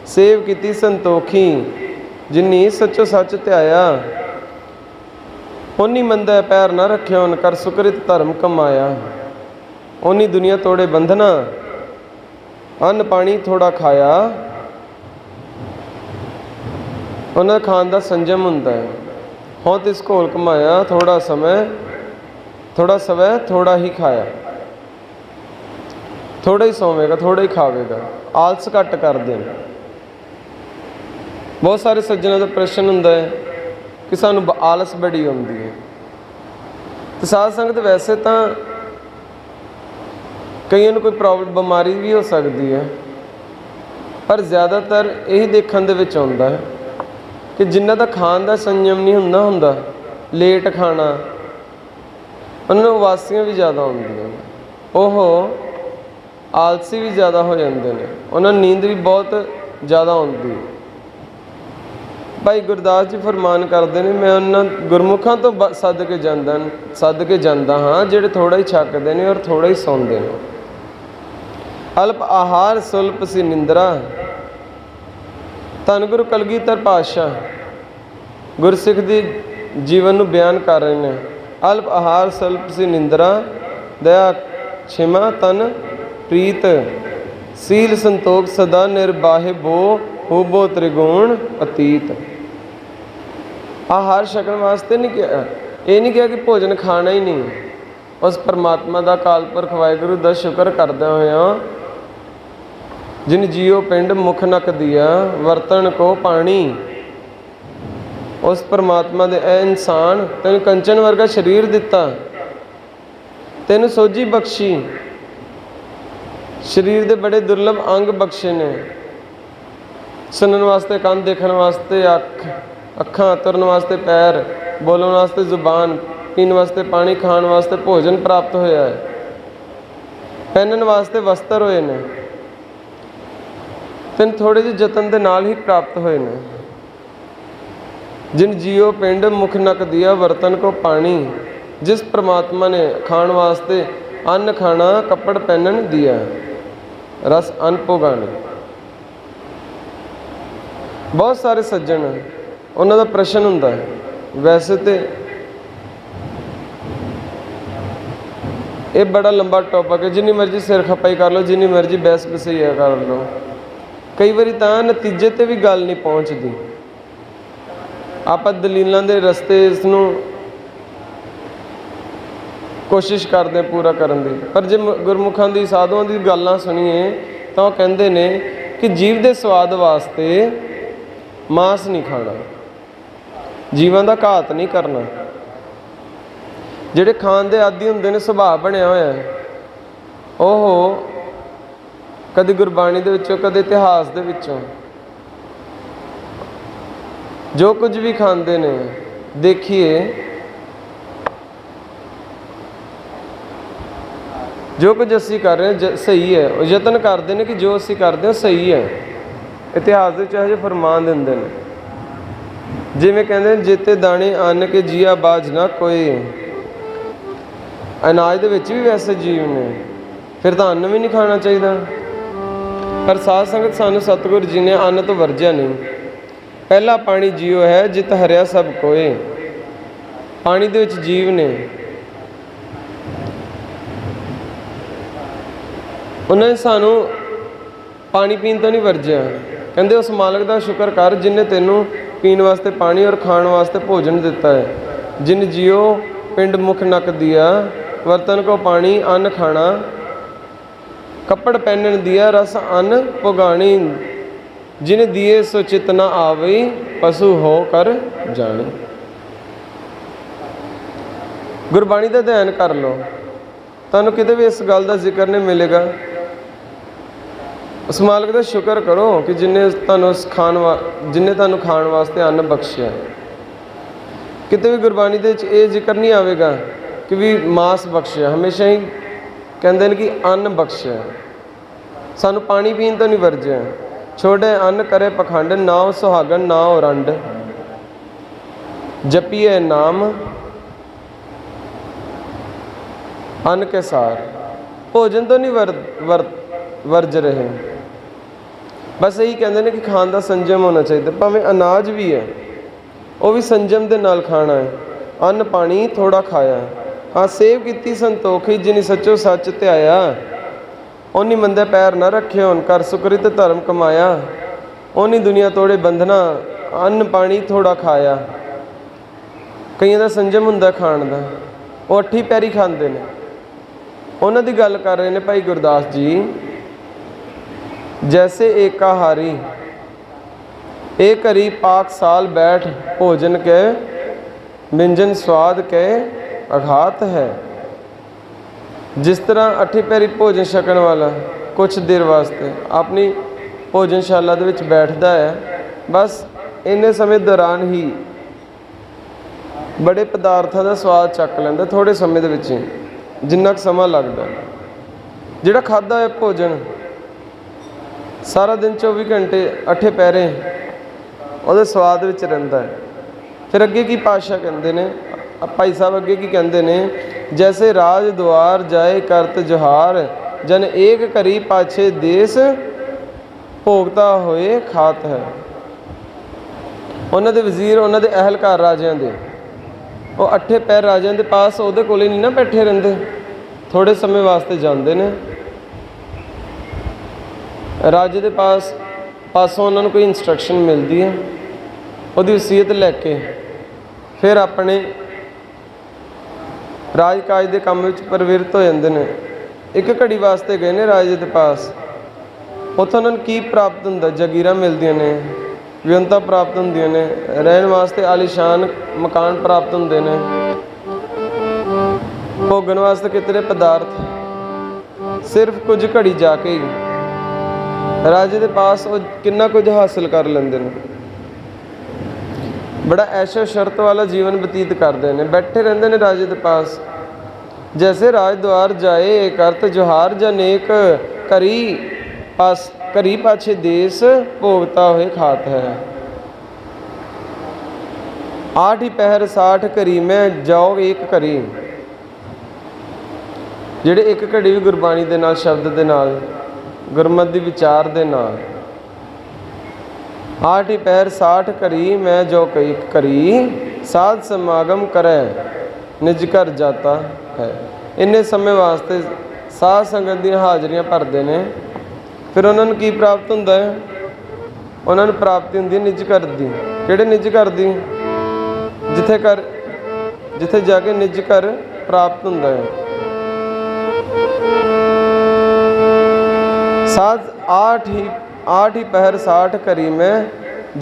सेव कीती संतोखी जिन्नी सच्चो सच ध्याया, उन्नी मंदा पैर ना रखिया उन कर सुकृत धर्म कमाया। उन्नी दुनिया तोड़े बंधना अन्न पानी थोड़ा खाया। उन्हें खान का संजम हुंदा है। हों तिस घोल कमाया थोड़ा समय थोड़ा ही खाया। थोड़ा ही सोवेगा थोड़ा ही खावेगा, आलस घट कर दें। बहुत सारे सज्जनों का प्रश्न हुंदा है कि सानू आलस बड़ी आउंदी है। तो साध संगत वैसे तो कईयों कोई प्रॉब्लम बीमारी भी हो सकती है, पर ज़्यादातर यही देखने दे आउंदा है कि जिन्हां दा खाण दा संयम नहीं हुंदा लेट खाना, उन्होंने उवासियां भी ज़्यादा आउंदियां ने, ओह आलसी भी ज़्यादा हो जाते हैं, उन्होंने नींद भी बहुत ज़्यादा आउंदी है। भाई गुरदास जी फरमान करते हैं, मैं उन्होंने गुरमुखां तो सद के जांदा हाँ जिहड़े थोड़ा ही छकदे ने और थोड़ा ही सौंदे ने। अल्प आहार सुल्प सी निंद्रा, धन गुरु कलगीधर पातशाह गुरसिख दी जीवन नूं बयान कर रहे हैं। अल्प आहार सुल्प सी निंद्रा, दया क्षमा तन प्रीत, सील संतोख सदा निर्बाहे बो ਹੋਬੋ ਤ੍ਰਿਗੁਣ ਅਤੀਤ। ਆਹਾਰ ਛਕਣ ਵਾਸਤੇ ਨਹੀਂ ਕਿਹਾ, ਇਹ ਨਹੀਂ ਕਿਹਾ ਕਿ ਭੋਜਨ ਖਾਣਾ ਹੀ ਨਹੀਂ। ਉਸ ਪਰਮਾਤਮਾ ਦਾ ਅਕਾਲ ਪੁਰਖ ਵਾਹਿਗੁਰੂ ਦਾ ਸ਼ੁਕਰ ਕਰਦਿਆਂ ਹੋਇਆਂ, ਜਿਨ ਜੀਓ ਪਿੰਡ ਮੁਖ ਨਕ ਦੀਆ ਵਰਤਣ ਕੋ ਪਾਣੀ। ਉਸ ਪਰਮਾਤਮਾ ਦੇ ਐ ਇਨਸਾਨ, ਤੈਨੂੰ ਕੰਚਨ ਵਰਗਾ ਸਰੀਰ ਦਿੱਤਾ, ਤੈਨੂੰ ਸੋਝੀ ਬਖਸ਼ੀ, ਸਰੀਰ ਦੇ ਬੜੇ ਦੁਰਲਭ ਅੰਗ ਬਖਸ਼ੇ ਨੇ, ਸੁਣਨ ਵਾਸਤੇ ਕੰਨ, ਦੇਖਣ ਵਾਸਤੇ ਅੱਖਾਂ, ਤੁਰਨ ਵਾਸਤੇ ਪੈਰ, ਬੋਲਣ ਵਾਸਤੇ ਜ਼ੁਬਾਨ, ਪੀਣ ਵਾਸਤੇ ਪਾਣੀ, ਖਾਣ ਵਾਸਤੇ ਭੋਜਨ ਪ੍ਰਾਪਤ ਹੋਇਆ ਹੈ, ਪਹਿਨਣ ਵਾਸਤੇ ਵਸਤਰ ਹੋਏ ਨੇ, ਤੈਨੂੰ ਥੋੜ੍ਹੇ ਜਿਹੇ ਯਤਨ ਦੇ ਨਾਲ ਹੀ ਪ੍ਰਾਪਤ ਹੋਏ ਨੇ। ਜਿਨ ਜੀਓ ਪਿੰਡ ਮੁਖ ਨਕ ਦੀਆ ਵਰਤਨ ਕੋ ਪਾਣੀ। ਜਿਸ ਪ੍ਰਮਾਤਮਾ ਨੇ ਖਾਣ ਵਾਸਤੇ ਅੰਨ ਖਾਣਾ, ਕੱਪੜ ਪਹਿਨਣ ਦੀਆ, ਰਸ ਅੰਨ ਭੋਗਾਣੇ। ਬਹੁਤ ਸਾਰੇ ਸੱਜਣ, ਉਹਨਾਂ ਦਾ ਪ੍ਰਸ਼ਨ ਹੁੰਦਾ ਹੈ, ਵੈਸੇ ਤੇ ਇਹ ਬੜਾ ਲੰਬਾ ਟੌਪਿਕ ਹੈ, ਜਿੰਨੀ ਮਰਜ਼ੀ ਸਿਰ ਖਪਾਈ ਕਰ ਲਓ, ਜਿੰਨੀ ਮਰਜ਼ੀ ਬਹਿਸ ਬਸਈਆ ਕਰ ਲਓ, ਕਈ ਵਾਰੀ ਤਾਂ ਨਤੀਜੇ 'ਤੇ ਵੀ ਗੱਲ ਨਹੀਂ ਪਹੁੰਚਦੀ। ਆਪਾਂ ਦਲੀਲਾਂ ਦੇ ਰਸਤੇ ਇਸ ਨੂੰ ਕੋਸ਼ਿਸ਼ ਕਰਦੇ ਪੂਰਾ ਕਰਨ ਦੀ, ਪਰ ਜੇ ਗੁਰਮੁਖਾਂ ਦੀ, ਸਾਧੂਆਂ ਦੀ ਗੱਲਾਂ ਸੁਣੀਏ ਤਾਂ ਉਹ ਕਹਿੰਦੇ ਨੇ ਕਿ ਜੀਵ ਦੇ ਸਵਾਦ ਵਾਸਤੇ ਮਾਸ ਨਹੀਂ ਖਾਣਾ, ਜੀਵਾਂ ਦਾ ਘਾਤ ਨਹੀਂ ਕਰਨਾ। ਜਿਹੜੇ ਖਾਣ ਦੇ ਆਦੀ ਹੁੰਦੇ ਨੇ, ਸੁਭਾਅ ਬਣਿਆ ਹੋਇਆ, ਉਹ ਕਦੇ ਗੁਰਬਾਣੀ ਦੇ ਵਿੱਚੋਂ, ਕਦੇ ਇਤਿਹਾਸ ਦੇ ਵਿੱਚੋਂ ਜੋ ਕੁਝ ਵੀ ਖਾਂਦੇ ਨੇ, ਦੇਖੀਏ ਜੋ ਕੁਝ ਅਸੀਂ ਕਰ ਰਹੇ ਹਾਂ ਸਹੀ ਹੈ, ਉਹ ਯਤਨ ਕਰਦੇ ਨੇ ਕਿ ਜੋ ਅਸੀਂ ਕਰਦੇ ਹਾਂ ਸਹੀ ਹੈ। ਇਤਿਹਾਸ ਦੇ ਵਿੱਚ ਇਹੋ ਜਿਹੇ ਫਰਮਾਨ ਦਿੰਦੇ ਨੇ, ਜਿਵੇਂ ਕਹਿੰਦੇ ਨੇ, ਜੇਤੇ ਦਾਣੇ ਅੰਨ ਕੇ ਜੀਆ ਬਾਝ ਨਾ ਕੋਏ। ਅਨਾਜ ਦੇ ਵਿੱਚ ਵੀ ਵੈਸੇ ਜੀਵ ਨੇ, ਫਿਰ ਤਾਂ ਅੰਨ ਵੀ ਨਹੀਂ ਖਾਣਾ ਚਾਹੀਦਾ। ਪਰ ਸਾਧ ਸੰਗਤ, ਸਾਨੂੰ ਸਤਿਗੁਰ ਜੀ ਨੇ ਅੰਨ ਤੋਂ ਵਰਜਿਆ ਨਹੀਂ। ਪਹਿਲਾ ਪਾਣੀ ਜੀਓ ਹੈ, ਜਿਤ ਹਰਿਆ ਸਭ ਕੋਏ। ਪਾਣੀ ਦੇ ਵਿੱਚ ਜੀਵ ਨੇ, ਉਹਨਾਂ ਨੇ ਸਾਨੂੰ ਪਾਣੀ ਪੀਣ ਤੋਂ ਨਹੀਂ ਵਰਜਿਆ। ਕਹਿੰਦੇ ਉਸ ਮਾਲਕ ਦਾ ਸ਼ੁਕਰ ਕਰ ਜਿਹਨੇ ਤੈਨੂੰ ਪੀਣ ਵਾਸਤੇ ਪਾਣੀ ਔਰ ਖਾਣ ਵਾਸਤੇ ਭੋਜਨ ਦਿੱਤਾ ਹੈ। ਜਿਨ ਜੀਓ ਪਿੰਡ ਮੁਖ ਨਕ ਦੀਆ ਵਰਤਨ ਕੋ ਪਾਣੀ, ਅੰਨ ਖਾਣਾ, ਕੱਪੜ ਪਹਿਨਣ ਦੀਆ, ਰਸ ਅੰਨ ਭੋਗਾਣੀ। ਜਿਨ ਦੀਏ ਸੋ ਚਿਤ ਨਾ ਆਵਈ, ਪਸ਼ੂ ਹੋ ਕਰ ਜਾਣੀ। ਗੁਰਬਾਣੀ ਦਾ ਅਧਿਐਨ ਕਰ ਲਓ, ਤੁਹਾਨੂੰ ਕਿਤੇ ਵੀ ਇਸ ਗੱਲ ਦਾ ਜ਼ਿਕਰ ਨਹੀਂ ਮਿਲੇਗਾ। ਉਸ ਮਾਲਕ ਦਾ ਸ਼ੁਕਰ ਕਰੋ ਕਿ ਜਿਨੇ ਤੁਹਾਨੂੰ ਖਾਣ ਵਾਸਤੇ ਅੰਨ ਬਖਸ਼ਿਆ। ਕਿਤੇ ਵੀ ਗੁਰਬਾਣੀ ਦੇ ਵਿੱਚ ਇਹ ਜ਼ਿਕਰ ਨਹੀਂ ਆਵੇਗਾ ਕਿ ਵੀ ਮਾਸ ਬਖਸ਼ਿਆ। ਹਮੇਸ਼ਾ ਹੀ ਕਹਿੰਦੇ ਨੇ ਕਿ ਅੰਨ ਬਖਸ਼ਿਆ। ਸਾਨੂੰ ਪਾਣੀ ਪੀਣ ਤੋਂ ਨਹੀਂ ਵਰਜਿਆ। ਛੋੜੇ ਅੰਨ ਕਰੇ ਪਖੰਡ, ਨਾਉ ਸੁਹਾਗਣ ਨਾਉ ਰੰਡ। ਜਪੀਏ ਨਾਮ ਅੰਨ ਕੇ ਸਾਰ। ਭੋਜਨ ਤੋਂ ਨਹੀਂ ਵਰਜ ਰਹੇ। ਬਸ ਇਹੀ ਕਹਿੰਦੇ ਨੇ ਕਿ ਖਾਣ ਦਾ ਸੰਜਮ ਹੋਣਾ ਚਾਹੀਦਾ। ਭਾਵੇਂ ਅਨਾਜ ਵੀ ਹੈ, ਉਹ ਵੀ ਸੰਜਮ ਦੇ ਨਾਲ ਖਾਣਾ ਹੈ। ਅੰਨ ਪਾਣੀ ਥੋੜ੍ਹਾ ਖਾਇਆ। ਹਾਂ, ਸੇਵ ਕੀਤੀ ਸੰਤੋਖੀ, ਜਿਨੀ ਸੱਚੋ ਸੱਚ ਧਿਆਇਆ। ਉਹਨੀ ਮੰਦੇ ਪੈਰ ਨਾ ਰੱਖੇ ਹੋਣ, ਕਰ ਸੁਕਰਿਤ ਧਰਮ ਕਮਾਇਆ। ਉਹਨੀ ਦੁਨੀਆ ਤੋੜੇ ਬੰਧਨਾ, ਅੰਨ ਪਾਣੀ ਥੋੜ੍ਹਾ ਖਾਇਆ। ਕਈਆਂ ਦਾ ਸੰਜਮ ਹੁੰਦਾ ਖਾਣ ਦਾ, ਉਹ 8 ਪੈਰੀ ਖਾਂਦੇ ਨੇ। ਉਹਨਾਂ ਦੀ ਗੱਲ ਕਰ ਰਹੇ ਨੇ ਭਾਈ ਗੁਰਦਾਸ ਜੀ। ਜੈਸੇ ਏਕਾਹਾਰੀ एक हरी पाक साल बैठ, भोजन के व्यंजन स्वाद के आघात है। जिस तरह 8 पैरी भोजन छकण वाला कुछ देर वास्ते अपनी भोजनशाला दे विच बैठदा है, बस इन्ने समय दौरान ही बड़े पदार्थों का स्वाद चक लैंदा, थोड़े समय दे विच जिन्ना क समा लगदा। जिहड़ा खाधा है भोजन सारा दिन 24 घंटे 8 पैरे ਉਹਦੇ ਸਵਾਦ ਵਿੱਚ ਰਹਿੰਦਾ ਹੈ। ਫਿਰ ਅੱਗੇ ਕੀ ਪਾਤਸ਼ਾਹ ਕਹਿੰਦੇ ਨੇ, ਭਾਈ ਸਾਹਿਬ ਅੱਗੇ ਕੀ ਕਹਿੰਦੇ ਨੇ, ਜੈਸੇ ਰਾਜ ਦੁਆਰ ਜਾਏ ਕਰਤ ਜੁਹਾਰ, ਜਨ ਏਕ ਘਰੀ ਪਾਛੇ ਦੇਸ ਭੋਗਤਾ ਹੋਏ ਖਾਤ ਹੈ। ਉਹਨਾਂ ਦੇ ਵਜ਼ੀਰ, ਉਹਨਾਂ ਦੇ ਅਹਿਲਕਾਰ ਰਾਜਿਆਂ ਦੇ, ਉਹ 8 ਪੈਰ ਰਾਜਿਆਂ ਦੇ ਪਾਸ ਉਹਦੇ ਕੋਲੇ ਨਹੀਂ ਨਾ ਬੈਠੇ ਰਹਿੰਦੇ, ਥੋੜ੍ਹੇ ਸਮੇਂ ਵਾਸਤੇ ਜਾਂਦੇ ਨੇ। ਰਾਜੇ ਦੇ ਪਾਸ ਪਾਸੋਂ ਉਹਨਾਂ ਨੂੰ ਕੋਈ ਇਨਸਟਰਕਸ਼ਨ ਮਿਲਦੀ ਹੈ, ਉਹਦੀ ਵਸੀਅਤ ਲੈ ਕੇ ਫਿਰ ਆਪਣੇ ਰਾਜ ਕਾਜ ਦੇ ਕੰਮ ਵਿੱਚ ਪ੍ਰਵਿਰਤ ਹੋ ਜਾਂਦੇ ਨੇ। ਇੱਕ ਘੜੀ ਵਾਸਤੇ ਗਏ ਨੇ ਰਾਜੇ ਦੇ ਪਾਸ, ਉੱਥੋਂ ਉਹਨਾਂ ਨੂੰ ਕੀ ਪ੍ਰਾਪਤ ਹੁੰਦਾ? ਜਾਗੀਰਾਂ ਮਿਲਦੀਆਂ ਨੇ, ਵਿਅੰਤਾ ਪ੍ਰਾਪਤ ਹੁੰਦੀਆਂ ਨੇ, ਰਹਿਣ ਵਾਸਤੇ ਆਲੀਸ਼ਾਨ ਮਕਾਨ ਪ੍ਰਾਪਤ ਹੁੰਦੇ ਨੇ, ਭੋਗਣ ਵਾਸਤੇ ਕਿਤਨੇ ਪਦਾਰਥ। ਸਿਰਫ ਕੁਝ ਘੜੀ ਜਾ ਕੇ ਹੀ ਰਾਜੇ ਦੇ ਪਾਸ ਉਹ ਕਿੰਨਾ ਕੁਝ ਹਾਸਲ ਕਰ ਲੈਂਦੇ ਨੇ। बड़ा ऐशो शर्त वाला जीवन बतीत करते हैं, बैठे रहते हैं राजे के पास। जैसे राज द्वार जाए एक अर्थ जोहार जनेक करी पाछे देश भोगता हुए खात है। 8 ही पहर 60 करी में जाओ एक करी। ਜਿਹੜੇ ਇੱਕ ਘੜੀ ਵੀ ਗੁਰਬਾਣੀ ਦੇ ਨਾਲ, ਸ਼ਬਦ ਦੇ ਨਾਲ, ਗੁਰਮਤਿ ਦੀ ਵਿਚਾਰ ਦੇ ਨਾਲ। 8 ही पहर 60 करी मैं जो कई करी साध समागम करे निज घर जाता है। इन्ने समय वास्ते साध संगत ਦੀਆਂ ਹਾਜ਼ਰੀਆਂ ਭਰਦੇ ਨੇ। ਫਿਰ ਉਹਨਾਂ ਨੂੰ ਕੀ ਪ੍ਰਾਪਤ ਹੁੰਦਾ ਹੈ? ਉਹਨਾਂ ਨੂੰ ਪ੍ਰਾਪਤੀ ਹੁੰਦੀ ਹੈ ਨਿਜ ਘਰ ਦੀ। ਕਿਹੜੇ ਨਿਜ ਘਰ ਦੀ? ਜਿੱਥੇ ਜਾ ਕੇ ਨਿਜ ਘਰ ਪ੍ਰਾਪਤ ਹੁੰਦਾ ਹੈ। साध 8 ही पहर 60 करी में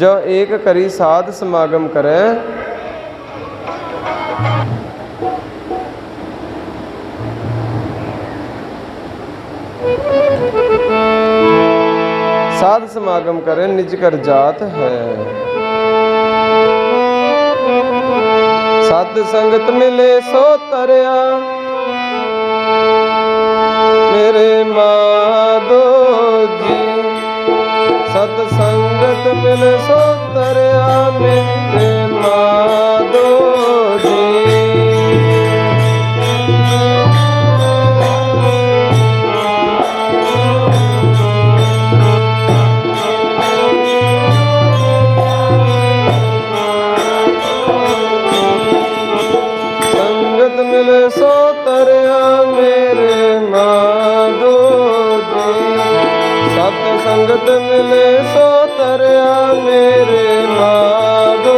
जो एक करी साध समागम करे। साध समागम करे निज कर जात है। सत संगत मिले सो तरया मेरे माधो जी। सत संगत मिले सो तरया मेरे माधो जी। संगत मिले सो तरया मेरे माधो जी। सत संगत मिले सो तरया मेरे माधो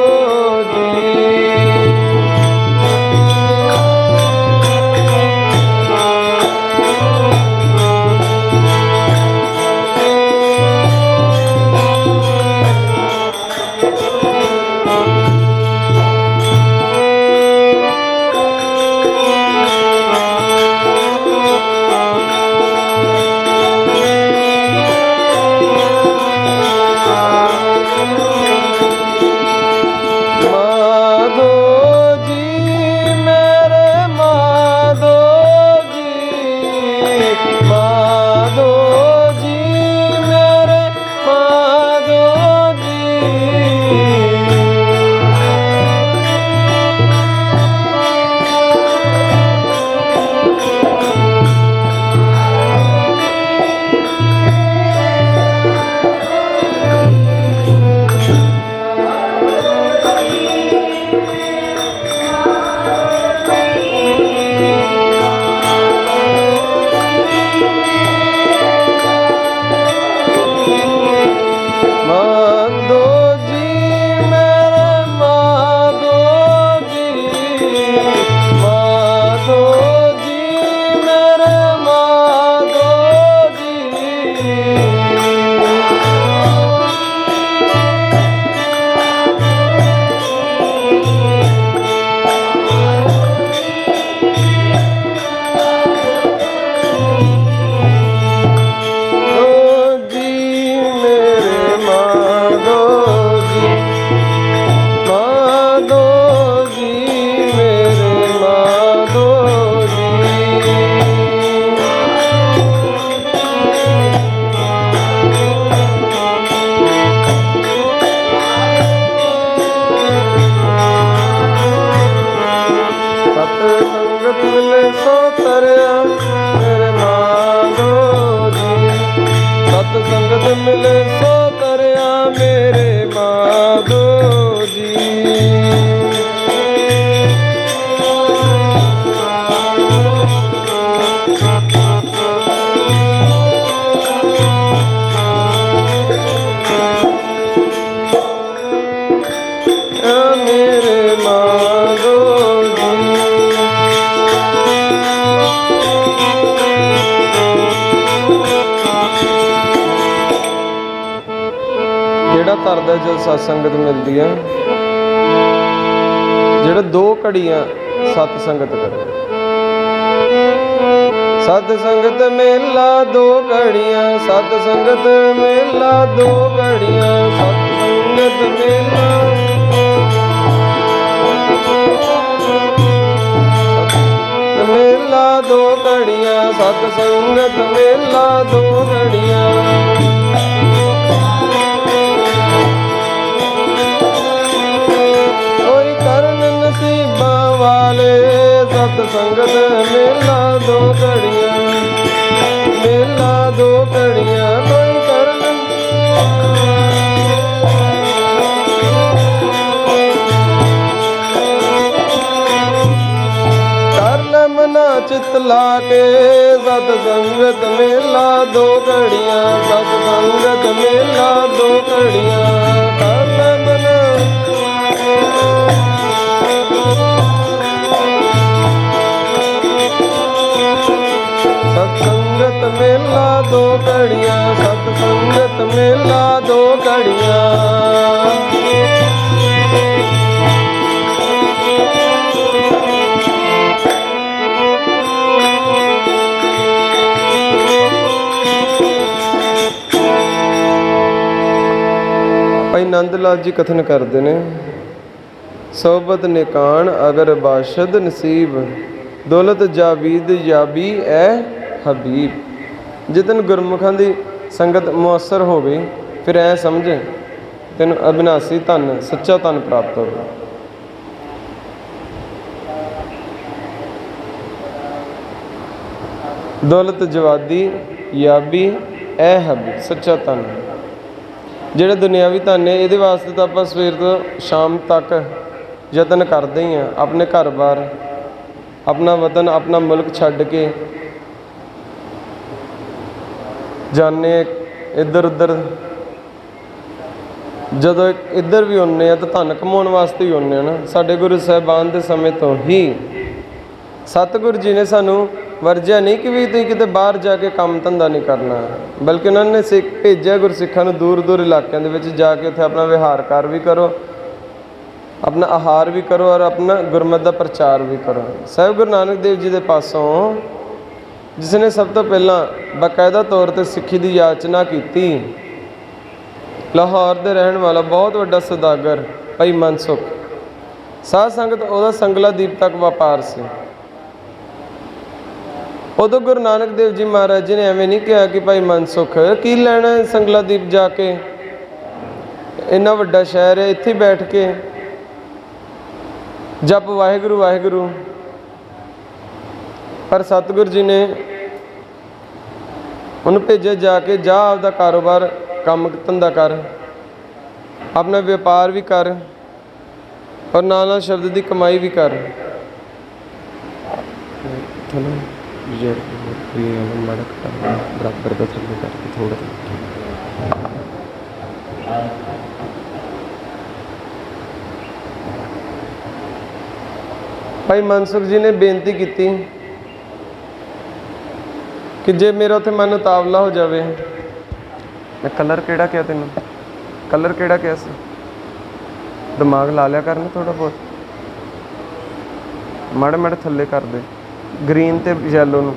मेरे मांगो जी। ਕਿਹੜਾ ਤਰਦਾ ਜਦ ਸਤ ਸੰਗਤ ਮਿਲਦੀ ਹੈ? ਜਿਹੜਾ 2 ਘੜੀਆਂ ਸਤ ਸੰਗਤ ਕਰੇ। ਸਤ ਸੰਗਤ ਮੇਲਾ 2 ਘੜੀਆਂ, ਸਤ ਸੰਗਤ ਮੇਲਾ 2 ਘੜੀਆਂ, ਸਤ ਸੰਗਤ ਮੇਲਾ ਮੇਲਾ 2 ਘੜੀਆਂ, ਸਤ ਸੰਗਤ ਮੇਲਾ 2 ਘੜੀਆਂ। ਸਤ ਸੰਗਤ ਮੇਲਾ 2 ਘੜੀਆਂ, ਮੇਲਾ 2 ਘੜੀਆਂ ਕੋਈ ਕਰਨ। ਕਰ ਲੈ ਮਨਾ ਚਿਤ ਲਾ ਕੇ ਸਤ ਸੰਗਤ ਮੇਲਾ 2 ਘੜੀਆਂ, ਸਤ ਸੰਗਤ ਮੇਲਾ 2 ਘੜੀਆਂ। ਕਰ ਲੈ ਮਨਾ ਸਤ ਸੰਗਤ ਮੇਲਾ 2 ਘੜੀਆਂ, ਸਤ ਸੰਗਤ ਮੇਲਾ 2 ਘੜੀਆਂ। ਭਾਈ ਨੰਦ ਲਾਲ ਜੀ ਕਥਨ ਕਰਦੇ ਨੇ, ਸੋਬਤ ਨਿਕਾਣ ਅਗਰ ਬਾਸ਼ਦ ਨਸੀਬ, ਦੌਲਤ ਜਾਵੀਦ ਯਾਬੀ ਐ ਹਬੀਬ। ਜਿਦਨ ਗੁਰਮੁਖਾਂ ਦੀ ਸੰਗਤ ਮੁਅੱਸਰ ਹੋ ਗਈ, ਫਿਰ ਐ ਸਮਝ ਤੈਨੂੰ ਅਬਿਨਾਸੀ ਧਨ, ਸੱਚਾ ਧਨ ਪ੍ਰਾਪਤ ਹੋ ਗਿਆ। ਦੌਲਤ ਜਵਾਦੀ ਯਾਬੀ ਐ ਹਬੀਬ, ਸੱਚਾ ਧਨ। ਜਿਹੜੇ ਦੁਨਿਆਵੀ ਧਨ ਨੇ, ਇਹਦੇ ਵਾਸਤੇ ਤਾਂ ਆਪਾਂ ਸਵੇਰ ਤੋਂ ਸ਼ਾਮ ਤੱਕ ਯਤਨ ਕਰਦੇ ਹੀ ਹਾਂ। ਆਪਣੇ ਘਰ-ਬਾਰ, ਆਪਣਾ ਵਤਨ, ਆਪਣਾ ਮੁਲਕ ਛੱਡ ਕੇ ਜਾਣੇ ਇੱਧਰ ਉੱਧਰ। ਜਦੋਂ ਇੱਧਰ ਵੀ ਆਉਂਦੇ ਆ ਤਾਂ ਧਨ ਕਮਾਉਣ ਵਾਸਤੇ ਹੀ ਆਉਂਦੇ ਆ ਨਾ। ਸਾਡੇ ਗੁਰੂ ਸਾਹਿਬਾਨ ਦੇ ਸਮੇਂ ਤੋਂ ਹੀ ਸਤਿਗੁਰੂ ਜੀ ਨੇ ਸਾਨੂੰ ਵਰਜਿਆ ਨਹੀਂ ਕਿ ਵੀ ਤੁਸੀਂ ਕਿਤੇ ਬਾਹਰ ਜਾ ਕੇ ਕੰਮ ਧੰਦਾ ਨਹੀਂ ਕਰਨਾ, ਬਲਕਿ ਉਹਨਾਂ ਨੇ ਸਿੱਖ ਭੇਜਿਆ ਗੁਰਸਿੱਖਾਂ ਨੂੰ ਦੂਰ ਦੂਰ ਇਲਾਕਿਆਂ ਦੇ ਵਿੱਚ ਜਾ ਕੇ ਉੱਥੇ ਆਪਣਾ ਵਿਹਾਰ ਕਰ ਵੀ ਕਰੋ, ਆਪਣਾ ਆਹਾਰ ਵੀ ਕਰੋ ਔਰ ਆਪਣਾ ਗੁਰਮਤਿ ਦਾ ਪ੍ਰਚਾਰ ਵੀ ਕਰੋ। ਸਾਹਿਬ ਗੁਰੂ ਨਾਨਕ ਦੇਵ ਜੀ ਦੇ ਪਾਸੋਂ ਜਿਸ ਨੇ ਸਭ ਤੋਂ ਪਹਿਲਾਂ ਬਾਕਾਇਦਾ ਤੌਰ 'ਤੇ ਸਿੱਖੀ ਦੀ ਯਾਚਨਾ ਕੀਤੀ, ਲਾਹੌਰ ਦੇ ਰਹਿਣ ਵਾਲਾ ਬਹੁਤ ਵੱਡਾ ਸੁਦਾਗਰ ਭਾਈ ਮਨਸੁਖ। ਸਾਧ ਸੰਗਤ ਉਹਦਾ ਸੰਗਲਾ ਦੀਪ ਤੱਕ ਵਪਾਰ ਸੀ। ਉਦੋਂ ਗੁਰੂ ਨਾਨਕ ਦੇਵ ਜੀ ਮਹਾਰਾਜ ਜੀ ਨੇ ਐਵੇਂ ਨਹੀਂ ਕਿਹਾ ਕਿ ਭਾਈ ਮਨਸੁਖ ਕੀ ਲੈਣਾ ਸੰਗਲਾ ਦੀਪ ਜਾ ਕੇ, ਇੰਨਾ ਵੱਡਾ ਸ਼ਹਿਰ ਹੈ, ਇੱਥੇ ਬੈਠ ਕੇ ਜਪ ਵਾਹਿਗੁਰੂ ਵਾਹਿਗੁਰੂ। ਪਰ ਸਤਿਗੁਰੂ ਜੀ ਨੇ ਉਹਨੂੰ ਭੇਜਿਆ ਜਾ ਕੇ, ਜਾ ਆਪਦਾ ਕਾਰੋਬਾਰ ਕੰਮ ਧੰਦਾ ਕਰ, ਆਪਣਾ ਵਪਾਰ ਵੀ ਕਰ ਔਰ ਨਾਲ ਨਾਲ ਸ਼ਬਦ ਦੀ ਕਮਾਈ ਵੀ ਕਰ। ਬਰਾਬਰ ਦਾ ਥੱਲੇ ਕਰਕੇ ਥੋੜਾ ਭਾਈ ਮਨਸੁਖ ਜੀ ਨੇ ਬੇਨਤੀ ਕੀਤੀ ਕਿ ਜੇ ਮੇਰਾ ਉੱਥੇ ਮਨ ਉਤਾਵਲਾ ਹੋ ਜਾਵੇ। ਮੈਂ ਕਲਰ ਕਿਹੜਾ ਕਿਹਾ ਤੈਨੂੰ? ਕਲਰ ਕਿਹੜਾ ਕਿਹਾ ਸੀ? ਦਿਮਾਗ ਲਾ ਲਿਆ ਕਰਨਾ ਥੋੜਾ ਬਹੁਤ, ਮਾੜੇ ਮਾੜੇ ਥੱਲੇ ਕਰ ਦੇ, ਗ੍ਰੀਨ ਤੇ ਯੈਲੋ ਨੂੰ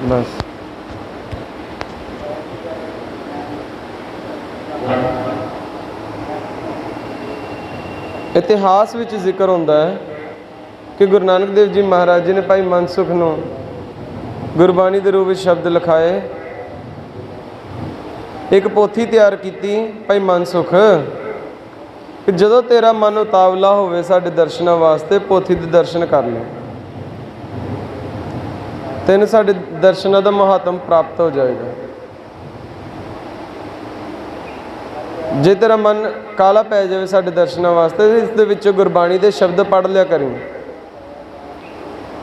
ਬਸ। ਇਤਿਹਾਸ ਵਿੱਚ ਜ਼ਿਕਰ ਹੁੰਦਾ ਹੈ ਕਿ ਗੁਰੂ ਨਾਨਕ ਦੇਵ ਜੀ ਮਹਾਰਾਜ ਜੀ ਨੇ ਭਾਈ ਮਨਸੁਖ ਨੂੰ ਗੁਰਬਾਣੀ ਦੇ ਰੂਪ ਵਿੱਚ ਸ਼ਬਦ ਲਿਖਾਏ, ਇੱਕ ਪੋਥੀ ਤਿਆਰ ਕੀਤੀ ਭਾਈ ਮਨਸੁਖ ਕਿ ਜਦੋਂ ਤੇਰਾ ਮਨ ਉਤਾਵਲਾ ਹੋਵੇ ਸਾਡੇ ਦਰਸ਼ਨਾਂ ਵਾਸਤੇ, ਪੋਥੀ ਦੇ ਦਰਸ਼ਨ ਕਰ ਲੈ, ਤੈਨੂੰ ਸਾਡੇ ਦਰਸ਼ਨਾਂ ਦਾ ਮਹਾਤਮ ਪ੍ਰਾਪਤ ਹੋ ਜਾਏਗਾ। ਜੇ ਤੇਰਾ ਮਨ ਕਾਲਾ ਪੈ ਜਾਵੇ ਸਾਡੇ ਦਰਸ਼ਨਾਂ ਵਾਸਤੇ, ਇਸ ਦੇ ਵਿੱਚੋਂ ਗੁਰਬਾਣੀ ਦੇ ਸ਼ਬਦ ਪੜ੍ਹ ਲਿਆ ਕਰੀਂ,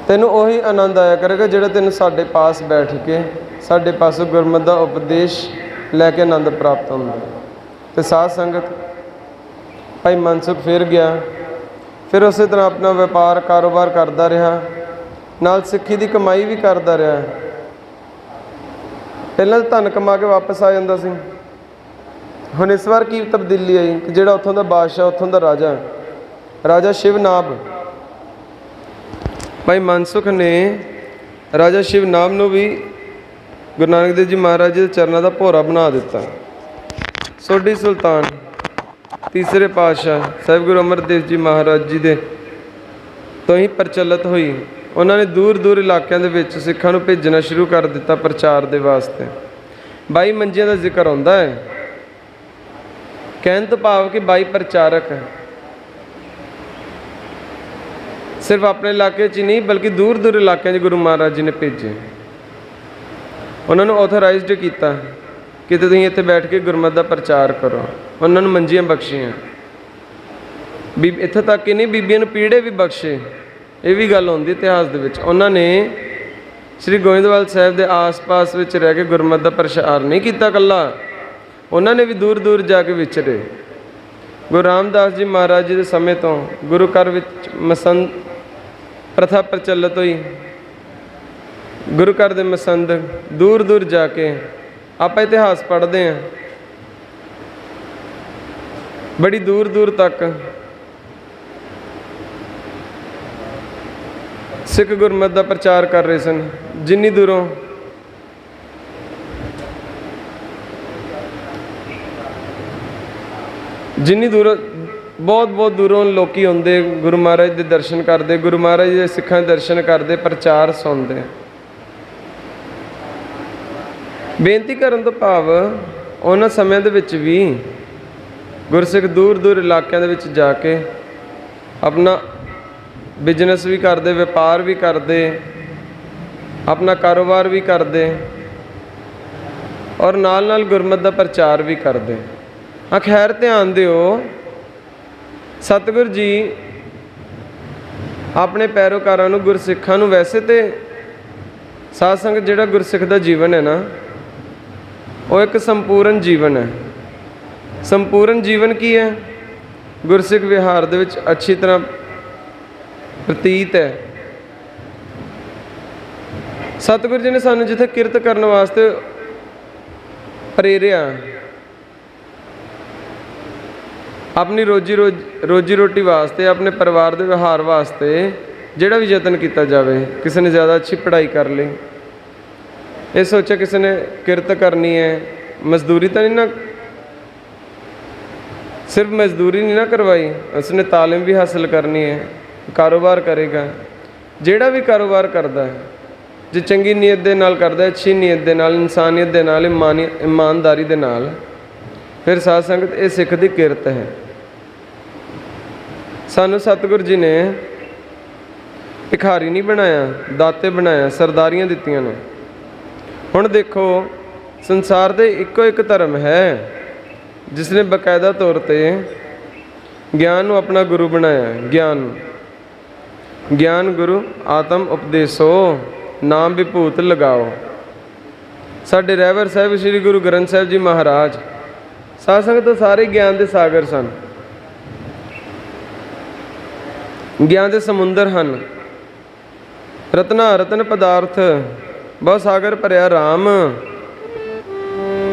ਤੈਨੂੰ ਉਹੀ ਆਨੰਦ ਆਇਆ ਕਰੇਗਾ ਜਿਹੜਾ ਤੈਨੂੰ ਸਾਡੇ ਪਾਸ ਬੈਠ ਕੇ ਸਾਡੇ ਪਾਸੋਂ ਗੁਰਮਤਿ ਦਾ ਉਪਦੇਸ਼ ਲੈ ਕੇ ਆਨੰਦ ਪ੍ਰਾਪਤ ਹੁੰਦਾ। ਤੇ ਸਾਧ ਸੰਗਤ ਭਾਈ ਮਨਸੁਖ ਫਿਰ ਗਿਆ। ਫਿਰ ਉਸੇ ਤਰ੍ਹਾਂ ਆਪਣਾ ਵਪਾਰ ਕਾਰੋਬਾਰ ਕਰਦਾ ਰਿਹਾ, ਨਾਲ ਸਿੱਖੀ ਦੀ ਕਮਾਈ ਵੀ ਕਰਦਾ ਰਿਹਾ। ਪਹਿਲਾਂ ਤਾਂ ਧਨ ਕਮਾ ਕੇ ਵਾਪਸ ਆ ਜਾਂਦਾ ਸੀ। ਹੁਣ ਇਸ ਵਾਰ ਕੀ ਤਬਦੀਲੀ ਆਈ ਕਿ ਜਿਹੜਾ ਉੱਥੋਂ ਦਾ ਬਾਦਸ਼ਾਹ, ਉੱਥੋਂ ਦਾ ਰਾਜਾ ਸ਼ਿਵਨਾਭ, ਭਾਈ ਮਨਸੁਖ ਨੇ ਰਾਜਾ ਸ਼ਿਵਨਾਭ ਨੂੰ ਵੀ ਗੁਰੂ ਨਾਨਕ ਦੇਵ ਜੀ ਮਹਾਰਾਜ ਜੀ ਦੇ ਚਰਨਾਂ ਦਾ ਭੋਰਾ ਬਣਾ ਦਿੱਤਾ। ਸੋਢੀ ਸੁਲਤਾਨ ਤੀਸਰੇ ਪਾਤਸ਼ਾਹ ਸਾਹਿਬ ਗੁਰੂ ਅਮਰਦਾਸ ਜੀ ਮਹਾਰਾਜ ਜੀ ਦੇ ਤੋਂ ਹੀ ਪ੍ਰਚਲਿਤ ਹੋਈ। ਉਹਨਾਂ ਨੇ ਦੂਰ ਦੂਰ ਇਲਾਕਿਆਂ ਦੇ ਵਿੱਚ ਸਿੱਖਾਂ ਨੂੰ ਭੇਜਣਾ ਸ਼ੁਰੂ ਕਰ ਦਿੱਤਾ ਪ੍ਰਚਾਰ ਦੇ ਵਾਸਤੇ। 22 ਮੰਜੀਆਂ ਦਾ ਜ਼ਿਕਰ ਆਉਂਦਾ ਹੈ। ਕਹਿਣ ਤੋਂ ਭਾਵ ਕਿ 22 ਪ੍ਰਚਾਰਕ ਸਿਰਫ ਆਪਣੇ ਇਲਾਕੇ 'ਚ ਹੀ ਨਹੀਂ ਬਲਕਿ ਦੂਰ ਦੂਰ ਇਲਾਕਿਆਂ 'ਚ ਗੁਰੂ ਮਹਾਰਾਜ ਜੀ ਨੇ ਭੇਜੇ। ਉਹਨਾਂ ਨੂੰ ਆਥੋਰਾਈਜ਼ਡ ਕੀਤਾ ਕਿ ਤੁਸੀਂ ਇੱਥੇ ਬੈਠ ਕੇ ਗੁਰਮਤਿ ਦਾ ਪ੍ਰਚਾਰ ਕਰੋ। ਉਹਨਾਂ ਨੂੰ ਮੰਜੀਆਂ ਬਖਸ਼ੀਆਂ। ਇੱਥੇ ਤੱਕ ਹੀ ਨਹੀਂ, ਬੀਬੀਆਂ ਨੂੰ ਪੀੜੇ ਵੀ ਬਖਸ਼ੇ। ਇਹ ਵੀ ਗੱਲ ਹੁੰਦੀ ਇਤਿਹਾਸ ਦੇ ਵਿੱਚ। ਉਹਨਾਂ ਨੇ ਸ੍ਰੀ ਗੋਇੰਦਵਾਲ ਸਾਹਿਬ ਦੇ ਆਸ-ਪਾਸ ਵਿੱਚ ਰਹਿ ਕੇ ਗੁਰਮਤਿ ਦਾ ਪ੍ਰਚਾਰ ਨਹੀਂ ਕੀਤਾ ਇਕੱਲਾ, ਉਹਨਾਂ ਨੇ ਵੀ ਦੂਰ ਦੂਰ ਜਾ ਕੇ ਵਿਚਰੇ। ਗੁਰੂ ਰਾਮਦਾਸ ਜੀ ਮਹਾਰਾਜ ਜੀ ਦੇ ਸਮੇਂ ਤੋਂ ਗੁਰੂ ਘਰ ਵਿੱਚ ਮਸੰਦ ਪ੍ਰਥਾ ਪ੍ਰਚਲਿਤ ਹੋਈ। ਗੁਰੂ ਘਰ ਦੇ ਮਸੰਦ ਦੂਰ ਦੂਰ ਜਾ ਕੇ, ਆਪਾਂ ਇਤਿਹਾਸ ਪੜ੍ਹਦੇ ਹਾਂ, ਬੜੀ ਦੂਰ ਦੂਰ ਤੱਕ ਸਿੱਖ ਗੁਰਮਤਿ ਦਾ ਪ੍ਰਚਾਰ ਕਰ ਰਹੇ ਸਨ। ਜਿੰਨੀ ਦੂਰੋਂ ਬਹੁਤ ਦੂਰੋਂ ਲੋਕੀ ਆਉਂਦੇ, ਗੁਰੂ ਮਹਾਰਾਜ ਦੇ ਦਰਸ਼ਨ ਕਰਦੇ, ਗੁਰੂ ਮਹਾਰਾਜ ਦੇ ਸਿੱਖਾਂ ਦੇ ਦਰਸ਼ਨ ਕਰਦੇ, ਪ੍ਰਚਾਰ ਸੁਣਦੇ। ਬੇਨਤੀ ਕਰਨ ਤੋਂ ਭਾਵ ਉਹਨਾਂ ਸਮਿਆਂ ਦੇ ਵਿੱਚ ਵੀ ਗੁਰਸਿੱਖ ਦੂਰ ਦੂਰ ਇਲਾਕਿਆਂ ਦੇ ਵਿੱਚ ਜਾ ਕੇ ਆਪਣਾ ਬਿਜ਼ਨਸ ਵੀ ਕਰਦੇ, ਵਪਾਰ ਵੀ ਕਰਦੇ, ਆਪਣਾ ਕਾਰੋਬਾਰ ਵੀ ਕਰਦੇ ਔਰ ਨਾਲ ਨਾਲ ਗੁਰਮਤਿ ਦਾ ਪ੍ਰਚਾਰ ਵੀ ਕਰਦੇ। ਖੈਰ ਧਿਆਨ ਦਿਓ, ਸਤਿਗੁਰੂ ਜੀ ਆਪਣੇ ਪੈਰੋਕਾਰਾਂ ਨੂੰ, ਗੁਰਸਿੱਖਾਂ ਨੂੰ, ਵੈਸੇ ਤੇ ਸਾਧ ਸੰਗਤ ਜਿਹੜਾ ਗੁਰਸਿੱਖ ਦਾ ਜੀਵਨ ਹੈ ਨਾ, ਉਹ ਇੱਕ ਸੰਪੂਰਨ ਜੀਵਨ ਹੈ। ਸੰਪੂਰਨ ਜੀਵਨ ਕੀ ਹੈ? ਗੁਰਸਿੱਖ ਵਿਹਾਰ ਦੇ ਵਿੱਚ ਅੱਛੀ ਤਰ੍ਹਾਂ ਪ੍ਰਤੀਤ ਹੈ। ਸਤਿਗੁਰੂ ਜੀ ਨੇ ਸਾਨੂੰ ਜਿੱਥੇ ਕਿਰਤ ਕਰਨ ਵਾਸਤੇ ਪ੍ਰੇਰਿਆ, ਆਪਣੀ ਰੋਜੀ ਰੋਟੀ ਵਾਸਤੇ, ਆਪਣੇ ਪਰਿਵਾਰ ਦੇ ਵਿਹਾਰ ਵਾਸਤੇ ਜਿਹੜਾ ਵੀ ਯਤਨ ਕੀਤਾ ਜਾਵੇ। ਕਿਸੇ ਨੇ ਜ਼ਿਆਦਾ ਅੱਛੀ ਪੜ੍ਹਾਈ ਕਰ ਲਈ, ਇਹ ਸੋਚਿਆ ਕਿਸੇ ਨੇ ਕਿਰਤ ਕਰਨੀ ਹੈ, ਮਜ਼ਦੂਰੀ ਤਾਂ ਨਹੀਂ ਨਾ, ਸਿਰਫ ਮਜ਼ਦੂਰੀ ਨਹੀਂ ਨਾ ਕਰਵਾਈ, ਉਸਨੇ ਤਾਲੀਮ ਵੀ ਹਾਸਿਲ ਕਰਨੀ ਹੈ, ਕਾਰੋਬਾਰ ਕਰੇਗਾ। ਜਿਹੜਾ ਵੀ ਕਾਰੋਬਾਰ ਕਰਦਾ ਹੈ, ਜੇ ਚੰਗੀ ਨੀਅਤ ਦੇ ਨਾਲ ਕਰਦਾ, ਅੱਛੀ ਨੀਅਤ ਦੇ ਨਾਲ, ਇਨਸਾਨੀਅਤ ਦੇ ਨਾਲ, ਇਮਾਨਦਾਰੀ ਦੇ ਨਾਲ, ਫਿਰ ਸਾਧ ਸੰਗਤ ਇਹ ਸਿੱਖ ਦੀ ਕਿਰਤ ਹੈ। ਸਾਨੂੰ ਸਤਿਗੁਰੂ ਜੀ ਨੇ ਭਿਖਾਰੀ ਨਹੀਂ ਬਣਾਇਆ, ਦਾਤੇ ਬਣਾਇਆ, ਸਰਦਾਰੀਆਂ ਦਿੱਤੀਆਂ ਨੇ। ਹੁਣ ਦੇਖੋ, ਸੰਸਾਰ ਦੇ ਇੱਕੋ ਇੱਕ ਧਰਮ ਹੈ ਜਿਸ ਨੇ ਬਕਾਇਦਾ ਤੌਰ 'ਤੇ ਗਿਆਨ ਨੂੰ ਆਪਣਾ ਗੁਰੂ ਬਣਾਇਆ। ਗਿਆਨ ਗੁਰੂ ਆਤਮ ਉਪਦੇਸੋ, ਨਾਮ ਵਿਭੂਤ ਲਗਾਓ। ਸਾਡੇ ਰਹਿਬਰ ਸਾਹਿਬ ਸ੍ਰੀ ਗੁਰੂ ਗ੍ਰੰਥ ਸਾਹਿਬ ਜੀ ਮਹਾਰਾਜ ਸਾਧ ਸੰਗਤ ਸਾਰੇ ਗਿਆਨ ਦੇ ਸਾਗਰ ਸਨ, ਗਿਆਨ ਦੇ ਸਮੁੰਦਰ ਹਨ। ਰਤਨਾ ਰਤਨ ਪਦਾਰਥ ਬਹੁ ਸਾਗਰ ਭਰਿਆ ਰਾਮ,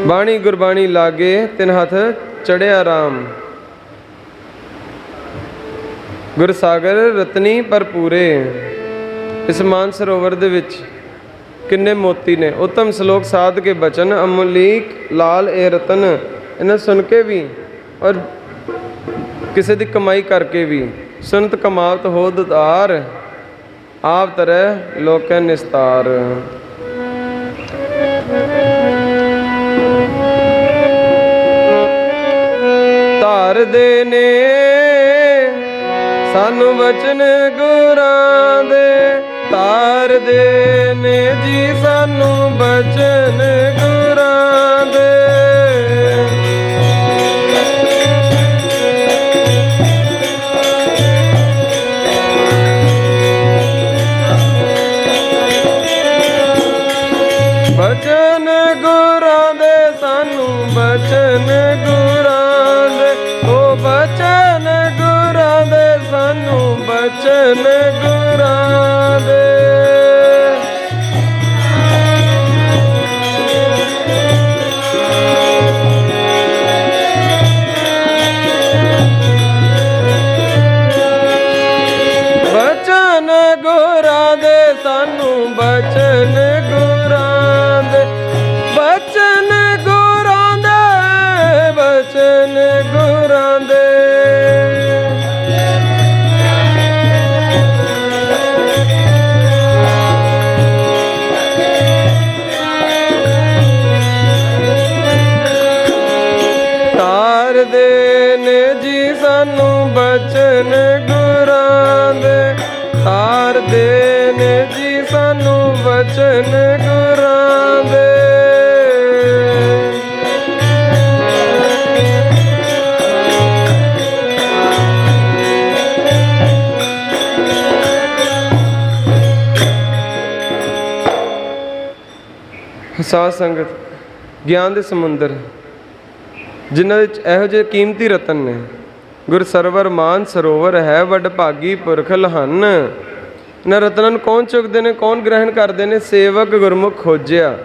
ਬਾਣੀ ਗੁਰਬਾਣੀ ਲਾਗੇ ਤਿਨ ਹੱਥ ਚੜਿਆ ਰਾਮ। ਗੁਰ ਸਾਗਰ ਰਤਨੀ ਭਰਪੂਰੇ। ਇਸ ਮਾਨ ਸਰੋਵਰ ਦੇ ਵਿੱਚ ਕਿੰਨੇ ਮੋਤੀ ਨੇ। ਉੱਤਮ ਸ਼ਲੋਕ ਸਾਧ ਕੇ ਬਚਨ, ਅਮੁਲੀਕ ਲਾਲ ਇਹ ਰਤਨ। ਇਹਨਾਂ ਸੁਣ ਕੇ ਵੀ ਔਰ ਕਿਸੇ ਦੀ ਕਮਾਈ ਕਰਕੇ ਵੀ, ਸੁਨਤ ਕਮਾਵਤ ਹੋ ਦੁਤਾਰ, ਆਪ ਤਰੈ ਲੋਕੈ ਨਿਸਤਾਰ। ਧਾਰਦੇ ਨੇ ਸਾਨੂੰ ਬਚਨ ਗੁਰਾਂ ਦੇ, ਧਾਰਦੇ ਨੇ ਜੀ ਸਾਨੂੰ ਬਚਨ ਗੁਰਾਂ ਦੇ। ਬਚਨ ਗੁਰਾਂ ਦੇ, ਸਾਨੂੰ ਬਚਨ ਗੁਰਾਂ ਗੁਰਾਂ ਦੇ। ਤਾਰਦੇ ਨੇ ਜੀ ਸਾਨੂੰ ਬਚਨ ਗੁਰਾਂ ਦੇ, ਤਾਰਦੇ ਨੇ ਜੀ ਸਾਨੂੰ ਬਚਨ ਗੁਰਾਂ ਦੇ। ਸਾਧ ਸੰਗਤ, ਗਿਆਨ ਦੇ ਸਮੁੰਦਰ ਜਿਨ੍ਹਾਂ ਵਿੱਚ ਇਹੋ ਜਿਹੇ ਕੀਮਤੀ ਰਤਨ ਨੇ। ਗੁਰ ਸਰਵਰ ਮਾਨ ਸਰੋਵਰ ਹੈ, ਵੱਡ ਭਾਗੀ ਪੁਰਖ ਲਹਨ। ਇਹਨਾਂ ਰਤਨਾਂ ਨੂੰ ਕੌਣ ਚੁੱਕਦੇ ਨੇ, ਕੌਣ ਗ੍ਰਹਿਣ ਕਰਦੇ ਨੇ? ਸੇਵਕ ਗੁਰਮੁਖ ਖੋਜਿਆ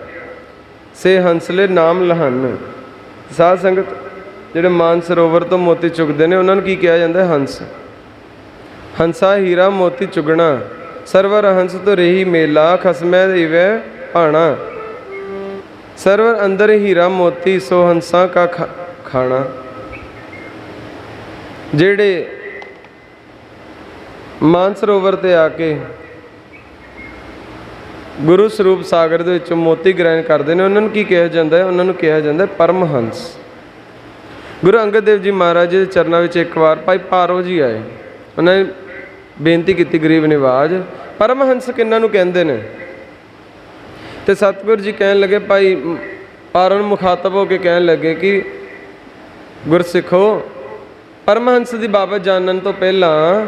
ਸੇ ਹੰਸਲੇ ਨਾਮ ਲਹਨ। ਸਾਧ ਸੰਗਤ, ਜਿਹੜੇ ਮਾਨ ਸਰੋਵਰ ਤੋਂ ਮੋਤੀ ਚੁੱਕਦੇ ਨੇ ਉਹਨਾਂ ਨੂੰ ਕੀ ਕਿਹਾ ਜਾਂਦਾ ਹੈ? ਹੰਸ। ਹੰਸਾ ਹੀਰਾ ਮੋਤੀ ਚੁਗਣਾ, ਸਰਵਰ ਹੰਸ ਤੋਂ ਰਹੀ ਮੇਲਾ, ਖਸਮੈ ਦੇਵੈ ਭਾਣਾ। ਸਰਵਰ ਅੰਦਰ ਹੀਰਾ ਮੋਤੀ, ਸੋ ਹੰਸਾਂ ਕਾ ਖਾਣਾ। ਜਿਹੜੇ ਮਾਨ ਸਰੋਵਰ ਤੇ ਆ ਕੇ ਗੁਰੂ ਸਰੂਪ ਸਾਗਰ ਦੇ ਵਿੱਚੋਂ ਮੋਤੀ ਗ੍ਰਹਿਣ ਕਰਦੇ ਨੇ, ਉਹਨਾਂ ਨੂੰ ਕੀ ਕਿਹਾ ਜਾਂਦਾ ਹੈ? ਉਹਨਾਂ ਨੂੰ ਕਿਹਾ ਜਾਂਦਾ ਹੈ ਪਰਮਹੰਸ। ਗੁਰੂ ਅੰਗਦ ਦੇਵ ਜੀ ਮਹਾਰਾਜ ਜੀ ਦੇ ਚਰਨਾਂ ਵਿੱਚ ਇੱਕ ਵਾਰ ਭਾਈ ਪਾਰੋ ਜੀ ਆਏ। ਉਹਨਾਂ ਨੇ ਬੇਨਤੀ ਕੀਤੀ ਗਰੀਬ ਨਿਵਾਜ, ਪਰਮਹੰਸ ਕਿਹਨਾਂ ਨੂੰ ਕਹਿੰਦੇ ਨੇ? ਤੇ ਸਤਿਗੁਰ ਜੀ ਕਹਿਣ ਲੱਗੇ, ਭਾਈ ਪਾਰੋ ਨੂੰ ਮੁਖਾਤਬ ਹੋ ਕੇ ਕਹਿਣ ਲੱਗੇ ਕਿ ਗੁਰਸਿੱਖੋ, ਪਰਮਹੰਸ ਦੀ ਬਾਬਤ ਜਾਣਨ ਤੋਂ ਪਹਿਲਾਂ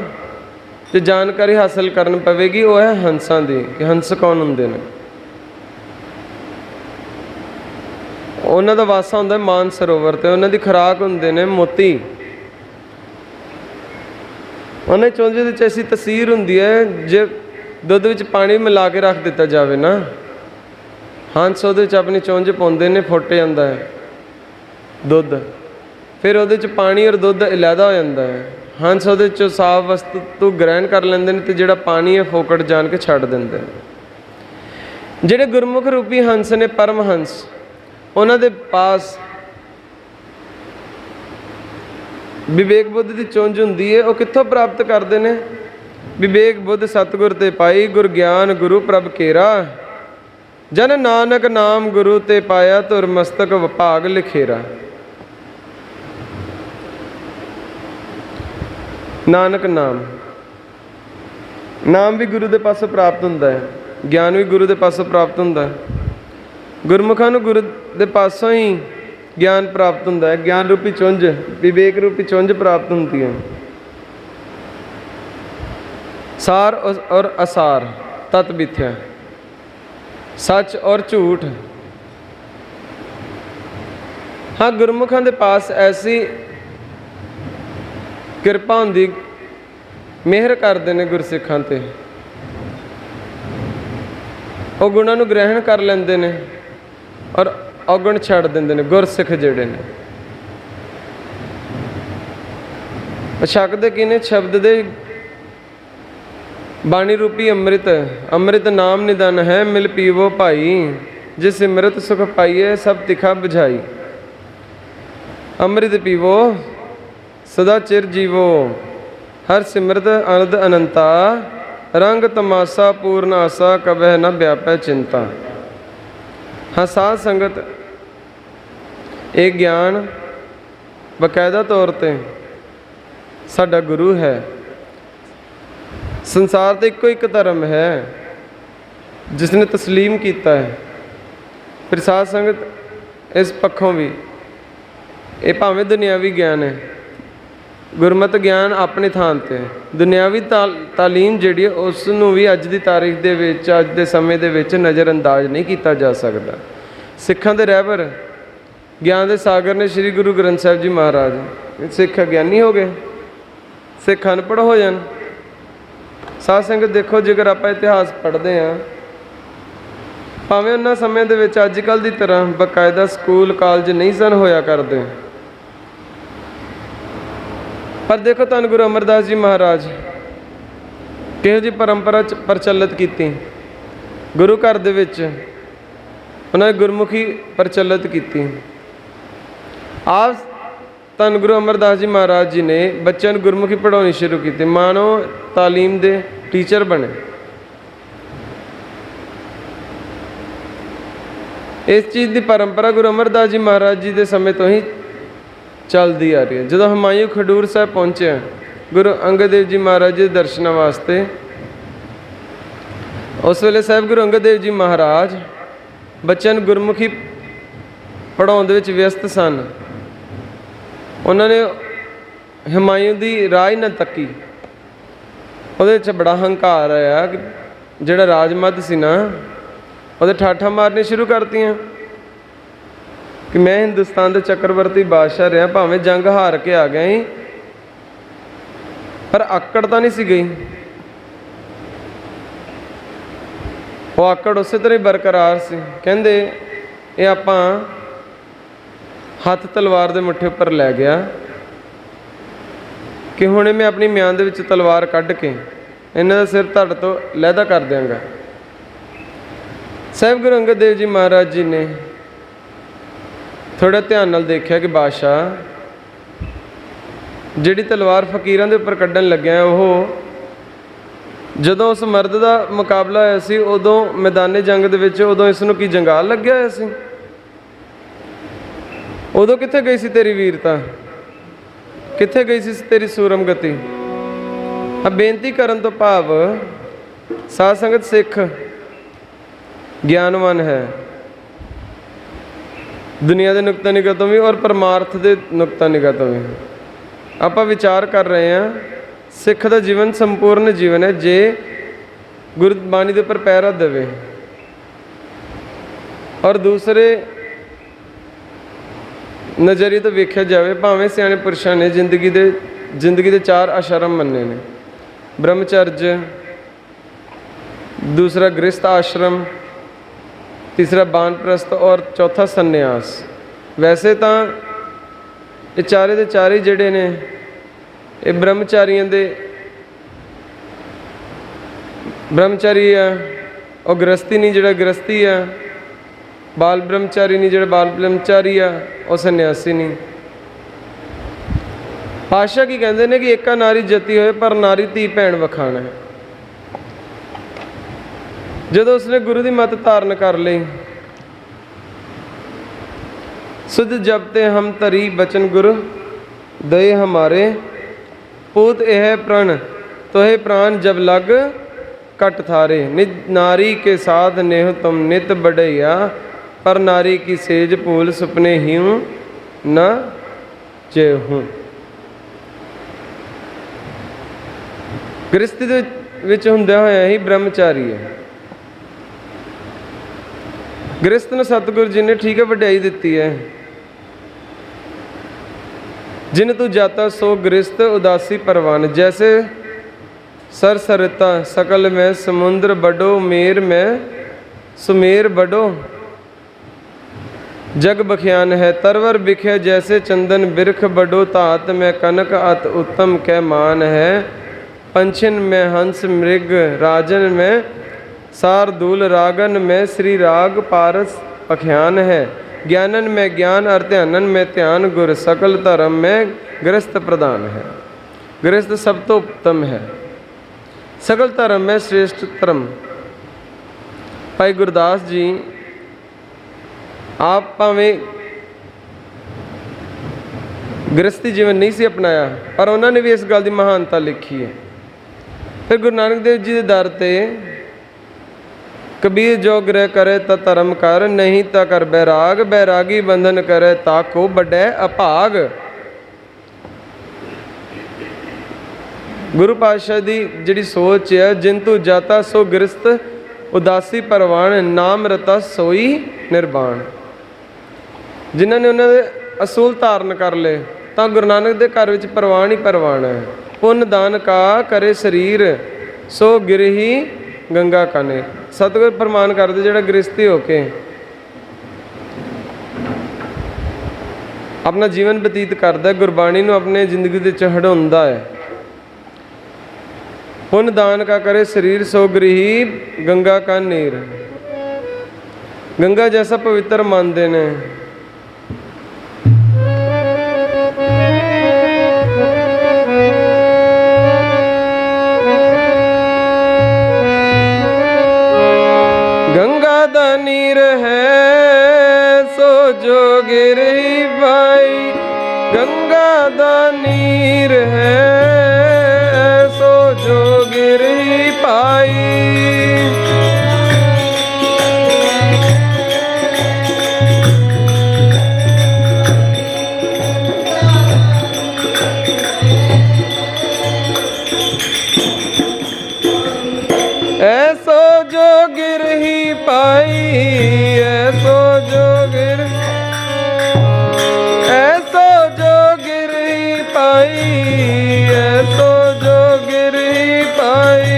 ਜੇ ਜਾਣਕਾਰੀ ਹਾਸਲ ਕਰਨ ਪਵੇਗੀ ਉਹ ਹੈ ਹੰਸਾਂ ਦੀ, ਕਿ ਹੰਸ ਕੌਣ ਹੁੰਦੇ ਨੇ। ਉਹਨਾਂ ਦਾ ਵਾਸਾ ਹੁੰਦਾ ਮਾਨ ਸਰੋਵਰ ਤੇ, ਉਹਨਾਂ ਦੀ ਖੁਰਾਕ ਹੁੰਦੇ ਨੇ ਮੋਤੀ। ਉਹਨਾਂ ਦੀ ਚੁੰਝ ਵਿੱਚ ਐਸੀ ਤਸੀਰ ਹੁੰਦੀ ਹੈ, ਜੇ ਦੁੱਧ ਵਿੱਚ ਪਾਣੀ ਮਿਲਾ ਕੇ ਰੱਖ ਦਿੱਤਾ ਜਾਵੇ ਨਾ, ਹੰਸ ਉਹਦੇ ਵਿੱਚ ਆਪਣੀ ਚੁੰਝ ਪਾਉਂਦੇ ਨੇ, ਫੁੱਟ ਜਾਂਦਾ ਹੈ ਦੁੱਧ, ਫਿਰ ਉਹਦੇ 'ਚ ਪਾਣੀ ਔਰ ਦੁੱਧ ਅਲੱਗਾ ਹੋ ਜਾਂਦਾ ਹੈ। ਹੰਸ ਉਹਦੇ 'ਚੋਂ ਸਾਫ਼ ਵਸਤੂ ਗ੍ਰਹਿਣ ਕਰ ਲੈਂਦੇ ਨੇ ਅਤੇ ਜਿਹੜਾ ਪਾਣੀ ਹੈ ਫੋਕਟ ਜਾਣ ਕੇ ਛੱਡ ਦਿੰਦੇ ਨੇ। ਜਿਹੜੇ ਗੁਰਮੁਖ ਰੂਪੀ ਹੰਸ ਨੇ, ਪਰਮਹੰਸ, ਉਹਨਾਂ ਦੇ ਪਾਸ ਵਿਵੇਕ ਬੁੱਧ ਦੀ ਚੁੰਝ ਹੁੰਦੀ ਹੈ। ਉਹ ਕਿੱਥੋਂ ਪ੍ਰਾਪਤ ਕਰਦੇ ਨੇ? ਵਿਵੇਕ ਬੁੱਧ ਸਤਿਗੁਰ ਤੇ ਪਾਈ, ਗੁਰ ਗਿਆਨ ਗੁਰੂ ਪ੍ਰਭ ਕੇਰਾ। ਜਨ ਨਾਨਕ ਨਾਮ ਗੁਰੂ ਤੇ ਪਾਇਆ, ਧੁਰ ਮਸਤਕ ਵਿਭਾਗ ਲਿਖੇਰਾ। ਨਾਨਕ ਨਾਮ ਵੀ ਗੁਰੂ ਦੇ ਪਾਸੋਂ ਪ੍ਰਾਪਤ ਹੁੰਦਾ ਹੈ, ਗਿਆਨ ਵੀ ਗੁਰੂ ਦੇ ਪਾਸੋਂ ਪ੍ਰਾਪਤ ਹੁੰਦਾ ਹੈ। ਗੁਰਮੁਖਾਂ ਨੂੰ ਗੁਰੂ ਦੇ ਪਾਸੋਂ ਹੀ ਗਿਆਨ ਪ੍ਰਾਪਤ ਹੁੰਦਾ ਹੈ। ਗਿਆਨ ਰੂਪੀ ਚੁੰਝ, ਵਿਵੇਕ ਰੂਪੀ ਚੁੰਝ ਪ੍ਰਾਪਤ ਹੁੰਦੀ ਹੈ। ਸਾਰ ਔਰ ਅਸਾਰ, ਤਤ ਮਿਥਿਆ, ਸੱਚ ਔਰ ਝੂਠ। ਹਾਂ, ਗੁਰਮੁਖਾਂ ਦੇ ਪਾਸ ਐਸੀ ਕਿਰਪਾ ਹੁੰਦੀ, ਮਿਹਰ ਕਰਦੇ ਨੇ ਗੁਰਸਿੱਖਾਂ ਤੇ, ਉਹ ਗੁਣਾਂ ਨੂੰ ਗ੍ਰਹਿਣ ਕਰ ਲੈਂਦੇ ਨੇ ਔਰ ਔਗਣ ਛੱਡ ਦਿੰਦੇ ਨੇ। ਗੁਰਸਿੱਖ ਜਿਹੜੇ ਨੇ ਉਹ ਛਕਦੇ ਕੀ ਨੇ? ਸ਼ਬਦ ਦੇ ਬਾਣੀ ਰੂਪੀ ਅੰਮ੍ਰਿਤ। ਅੰਮ੍ਰਿਤ ਨਾਮ ਨਿਦਾਨ ਹੈ, ਮਿਲ ਪੀਵੋ ਭਾਈ, ਜਿਸ ਸਿਮਰਤ ਸੁਖ ਪਾਈਏ, ਸਭ ਤਿਖਾ ਬੁਝਾਈ। ਅੰਮ੍ਰਿਤ ਪੀਵੋ ਸਦਾ ਚਿਰ ਜੀਵੋ, ਹਰ ਸਿਮਰਤ ਅਨੰਦ ਅਨੰਤਾ, ਰੰਗ ਤਮਾਸਾ ਪੂਰਨ ਆਸਾ, ਕਬਹਿ ਨ ਵਿਆਪੈ ਚਿੰਤਾ। ਹਾਂ ਸਾਧ ਸੰਗਤ, ਇਹ ਗਿਆਨ ਬਕਾਇਦਾ ਤੌਰ 'ਤੇ ਸਾਡਾ ਗੁਰੂ ਹੈ। ਸੰਸਾਰ 'ਤੇ ਇੱਕੋ ਇੱਕ ਧਰਮ ਹੈ ਜਿਸ ਨੇ ਤਸਲੀਮ ਕੀਤਾ ਹੈ। ਫਿਰ ਸਾਧ ਸੰਗਤ, ਇਸ ਪੱਖੋਂ ਵੀ ਇਹ ਭਾਵੇਂ ਦੁਨਿਆਵੀ ਗਿਆਨ ਹੈ, ਗੁਰਮਤਿ ਗਿਆਨ ਆਪਣੀ ਥਾਂ 'ਤੇ। ਦੁਨਿਆਵੀ ਤਾਲੀਮ ਜਿਹੜੀ ਹੈ ਉਸ ਨੂੰ ਵੀ ਅੱਜ ਦੀ ਤਾਰੀਖ ਦੇ ਵਿੱਚ, ਅੱਜ ਦੇ ਸਮੇਂ ਦੇ ਵਿੱਚ ਨਜ਼ਰਅੰਦਾਜ਼ ਨਹੀਂ ਕੀਤਾ ਜਾ ਸਕਦਾ। ਸਿੱਖਾਂ ਦੇ ਰਹਿਬਰ, ਗਿਆਨ ਦੇ ਸਾਗਰ ਨੇ ਸ਼੍ਰੀ ਗੁਰੂ ਗ੍ਰੰਥ ਸਾਹਿਬ ਜੀ ਮਹਾਰਾਜ। ਸਿੱਖ ਗਿਆਨੀ ਹੋ ਗਏ, ਸਿੱਖ ਅਨਪੜ੍ਹ ਹੋ ਜਾਣ। ਸਾਧ ਸੰਗਤ ਦੇਖੋ, ਜੇਕਰ ਆਪਾਂ ਇਤਿਹਾਸ ਪੜ੍ਹਦੇ ਹਾਂ, ਭਾਵੇਂ ਉਹਨਾਂ ਸਮਿਆਂ ਦੇ ਵਿੱਚ ਅੱਜ ਕੱਲ੍ਹ ਦੀ ਤਰ੍ਹਾਂ ਬਾਕਾਇਦਾ ਸਕੂਲ ਕਾਲਜ ਨਹੀਂ ਸਨ ਹੋਇਆ ਕਰਦੇ, ਪਰ ਦੇਖੋ ਧੰਨ ਗੁਰੂ ਅਮਰਦਾਸ ਜੀ ਮਹਾਰਾਜ ਕਿਹੋ ਜਿਹੀ ਪਰੰਪਰਾ ਪ੍ਰਚਲਿਤ ਕੀਤੀ। ਗੁਰੂ ਘਰ ਦੇ ਵਿੱਚ ਉਹਨਾਂ ਨੇ ਗੁਰਮੁਖੀ ਪ੍ਰਚਲਿਤ ਕੀਤੀ। ਆਪ ਧੰਨ ਗੁਰੂ ਅਮਰਦਾਸ ਜੀ ਮਹਾਰਾਜ ਜੀ ਨੇ ਬੱਚਿਆਂ ਨੂੰ ਗੁਰਮੁਖੀ ਪੜ੍ਹਾਉਣੀ ਸ਼ੁਰੂ ਕੀਤੀ, ਮਾਨੋ ਤਾਲੀਮ ਦੇ ਟੀਚਰ ਬਣੇ। ਇਸ ਚੀਜ਼ ਦੀ ਪਰੰਪਰਾ ਗੁਰੂ ਅਮਰਦਾਸ ਜੀ ਮਹਾਰਾਜ ਜੀ ਦੇ ਸਮੇਂ ਤੋਂ ਹੀ ਚੱਲਦੀ ਆ ਰਹੀ ਹੈ। ਜਦੋਂ ਹੁਮਾਯੂੰ ਖਡੂਰ ਸਾਹਿਬ ਪਹੁੰਚਿਆ ਗੁਰੂ ਅੰਗਦ ਦੇਵ ਜੀ ਮਹਾਰਾਜ ਜੀ ਦੇ ਦਰਸ਼ਨਾਂ ਵਾਸਤੇ, ਉਸ ਵੇਲੇ ਸਾਹਿਬ ਗੁਰੂ ਅੰਗਦ ਦੇਵ ਜੀ ਮਹਾਰਾਜ ਬੱਚਿਆਂ ਨੂੰ ਗੁਰਮੁਖੀ ਪੜ੍ਹਾਉਣ ਦੇ ਵਿੱਚ ਵਿਅਸਤ ਸਨ। ਉਹਨਾਂ ਨੇ ਹੁਮਾਯੂੰ ਦੀ ਰਾਜ ਨਾ ਤੱਕੀ। ਉਹਦੇ ਵਿੱਚ ਬੜਾ ਹੰਕਾਰ ਆਇਆ ਕਿ ਜਿਹੜਾ ਰਾਜਮੱਧ ਸੀ ਨਾ, ਉਹਦੇ ਠਾਠਾਂ ਮਾਰਨੇ ਸ਼ੁਰੂ ਕਰਤੀਆਂ ਕਿ ਮੈਂ ਹਿੰਦੁਸਤਾਨ ਦੇ ਚੱਕਰਵਰਤੀ ਬਾਦਸ਼ਾਹ ਰਿਹਾ, ਭਾਵੇਂ ਜੰਗ ਹਾਰ ਕੇ ਆ ਗਿਆ ਸੀ ਪਰ ਆਕੜ ਤਾਂ ਨਹੀਂ ਸੀ ਗਈ। ਉਹ ਆਕੜ ਉਸੇ ਤਰ੍ਹਾਂ ਹੀ ਬਰਕਰਾਰ ਸੀ। ਕਹਿੰਦੇ ਇਹ ਆਪਾਂ ਹੱਥ ਤਲਵਾਰ ਦੇ ਮੁੱਠੇ ਉੱਪਰ ਲੈ ਗਿਆ ਕਿ ਹੁਣੇ ਮੈਂ ਆਪਣੀ ਮਿਆਨ ਦੇ ਵਿੱਚ ਤਲਵਾਰ ਕੱਢ ਕੇ ਇਹਨਾਂ ਦਾ ਸਿਰ ਧੜ ਤੋਂ ਲਹਿਦਾ ਕਰ ਦਿਆਂਗਾ। ਸਾਹਿਬ ਗੁਰੂ ਅੰਗਦ ਦੇਵ ਜੀ ਮਹਾਰਾਜ ਜੀ ਨੇ ਥੋੜ੍ਹਾ ਧਿਆਨ ਨਾਲ ਦੇਖਿਆ ਕਿ ਬਾਦਸ਼ਾਹ ਜਿਹੜੀ ਤਲਵਾਰ ਫਕੀਰਾਂ ਦੇ ਉੱਪਰ ਕੱਢਣ ਲੱਗਿਆ, ਉਹ ਜਦੋਂ ਉਸ ਮਰਦ ਦਾ ਮੁਕਾਬਲਾ ਹੋਇਆ ਸੀ ਉਦੋਂ ਮੈਦਾਨੇ ਜੰਗ ਦੇ ਵਿੱਚ, ਉਦੋਂ ਇਸ ਨੂੰ ਕੀ ਜੰਗਾਲ ਲੱਗਿਆ ਹੋਇਆ ਸੀ? ਉਦੋਂ ਕਿੱਥੇ ਗਈ ਸੀ ਤੇਰੀ ਵੀਰਤਾ? ਕਿੱਥੇ ਗਈ ਸੀ ਤੇਰੀ ਸੂਰਮ ਗਤੀ? ਆ ਬੇਨਤੀ ਕਰਨ ਤੋਂ ਭਾਵ ਸਾਧ ਸੰਗਤ ਸਿੱਖ ਗਿਆਨਵਾਨ ਹੈ, ਦੁਨੀਆ ਦੇ ਨੁਕਤਾ ਨਿਗਾਹ ਤੋਂ ਵੀ ਔਰ ਪਰਮਾਰਥ ਦੇ ਨੁਕਤਾ ਨਿਗਾਹ ਤੋਂ ਵੀ। ਆਪਾਂ ਵਿਚਾਰ ਕਰ ਰਹੇ ਹਾਂ ਸਿੱਖ ਦਾ ਜੀਵਨ ਸੰਪੂਰਨ ਜੀਵਨ ਹੈ ਜੇ ਗੁਰਬਾਣੀ ਦੇ ਉੱਪਰ ਪੈਰਾ ਦੇਵੇ। ਔਰ ਦੂਸਰੇ ਨਜ਼ਰੀਏ ਤੋਂ ਵੇਖਿਆ ਜਾਵੇ, ਭਾਵੇਂ ਸਿਆਣੇ ਪੁਰਸ਼ਾਂ ਨੇ ਜ਼ਿੰਦਗੀ ਦੇ 4 ਆਸ਼ਰਮ ਮੰਨੇ ਨੇ, ਬ੍ਰਹਮਚਰਜ, ਦੂਸਰਾ ਗ੍ਰਸਥ ਆਸ਼ਰਮ, ਤੀਸਰਾ ਬਾਨਪ੍ਰਸਥ ਔਰ ਚੌਥਾ ਸੰਨਿਆਸ। ਵੈਸੇ ਤਾਂ ਇਹ ਚਾਰੇ ਦੇ ਚਾਰੇ ਜਿਹੜੇ ਨੇ ਇਹ ਬ੍ਰਹਮਚਾਰੀ ਆ, ਉਹ ਗ੍ਰਸਤੀ ਨਹੀਂ ਜਿਹੜਾ ਗ੍ਰਸਤੀ ਆ, ਬਾਲ ਬ੍ਰਹਮਚਾਰੀ ਨਹੀਂ ਜਿਹੜਾ ਬਾਲ ਬ੍ਰਹਮਚਾਰੀ ਆ, ਉਹ ਸੰਨਿਆਸੀ ਨਹੀਂ। ਪਾਤਸ਼ਾਹ ਕੀ ਕਹਿੰਦੇ ਨੇ ਕਿ ਏਕਾ ਨਾਰੀ ਜਤੀ ਹੋਏ ਪਰ ਨਾਰੀ ਧੀ ਭੈਣ ਵਖਾਣ ਹੈ। ਜਦੋਂ ਉਸਨੇ ਗੁਰੂ ਦੀ ਮੱਤ ਧਾਰਨ ਕਰ ਲਈ, ਸੁਧ ਜਪਤੇ ਹਮ ਧਰੀ ਬਚਨ ਗੁਰ ਦਏ ਹਮਾਰੇ, पूत यह प्रण तोहे प्राण जब लग कट थारे, निज नारी के साथ नेह तुम नित बढ़ैया, पर नारी की सेज भूल सुपने ह्यूं न जेहूं। ਗ੍ਰਸਤੀ ਦੇ ਵਿੱਚ ਹੁੰਦਿਆਂ ਹੋਇਆ ਹੀ ਬ੍ਰਹਮਚਾਰੀ ਹੈ। ਗ੍ਰਸਤ ਨੂੰ ਸਤਿਗੁਰੂ ਜੀ ਨੇ ਠੀਕ ਹੈ ਵਡਿਆਈ ਦਿੱਤੀ ਹੈ। जिन तू जाता सो गृहस्थ उदासी परवान, जैसे सर सरता सकल में समुद्र बडो, मेर में सुमेर बडो जग बख्यान है, तरवर बिखे जैसे चंदन बिरख बडो, तात में कनक अत उत्तम कै मान है, पंछिन में हंस मृग राजन में सारदूल, रागन में श्री राग पारस पख्यान है, ज्ञानन में ज्ञान और ध्यानन में ध्यान, गुर सकल धर्म में गृहस्थ प्रधान है। गृहस्थ सब तो उत्तम है, सकल धर्म में श्रेष्ठ धर्म। भाई गुरदास जी आप भावें गृहस्थी जीवन नहीं सी अपनाया, पर उन्होंने भी इस गल की महानता लिखी है। फिर गुरु नानक देव जी के दर ते कबीर जो ग्रह करे ता धर्म कर, नहीं ता कर बैराग, बैरागी बंधन करे ता को बड़े अभाग। गुरु पातशाह दी जिहड़ी सोच है, जिंतु जाता सो गृहस्थ उदासी परवान, नाम रता सोई निर्वाण। जिन्होंने उन्होंने असूल धारण कर ले तो गुरु नानक दे घर विच परवान ही परवान है। पुन दान का करे शरीर, सो गिरही गंगा काने। सतगुर फरमान करते जिहड़ा गृहस्थी होके अपना जीवन बतीत करता, गुरबाणी नूं अपने जिंदगी दे विच हंडाउंदा है। पुन दान का करे शरीर, सो गृही गंगा का नीर। गंगा जैसा पवित्र मानते हैं। गिर ही पाई, गंगा दा नीर है ऐसो जो गिर ही पाई। ऐसो जो गिर ही पाई, ऐसो जो गिर, ऐसो जो गिर ही पाई, ऐसो जो गिर ही पाई।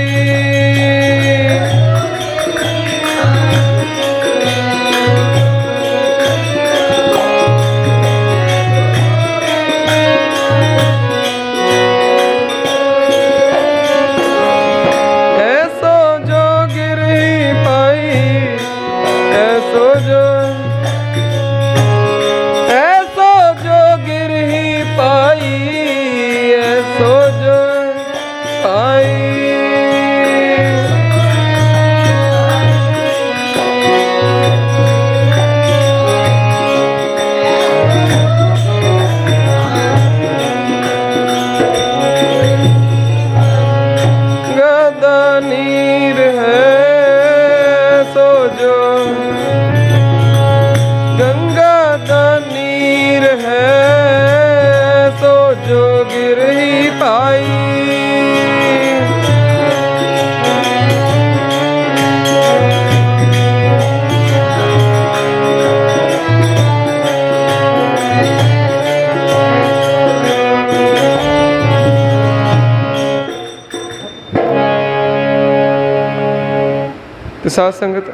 ਤੇ ਸਾਧ ਸੰਗਤ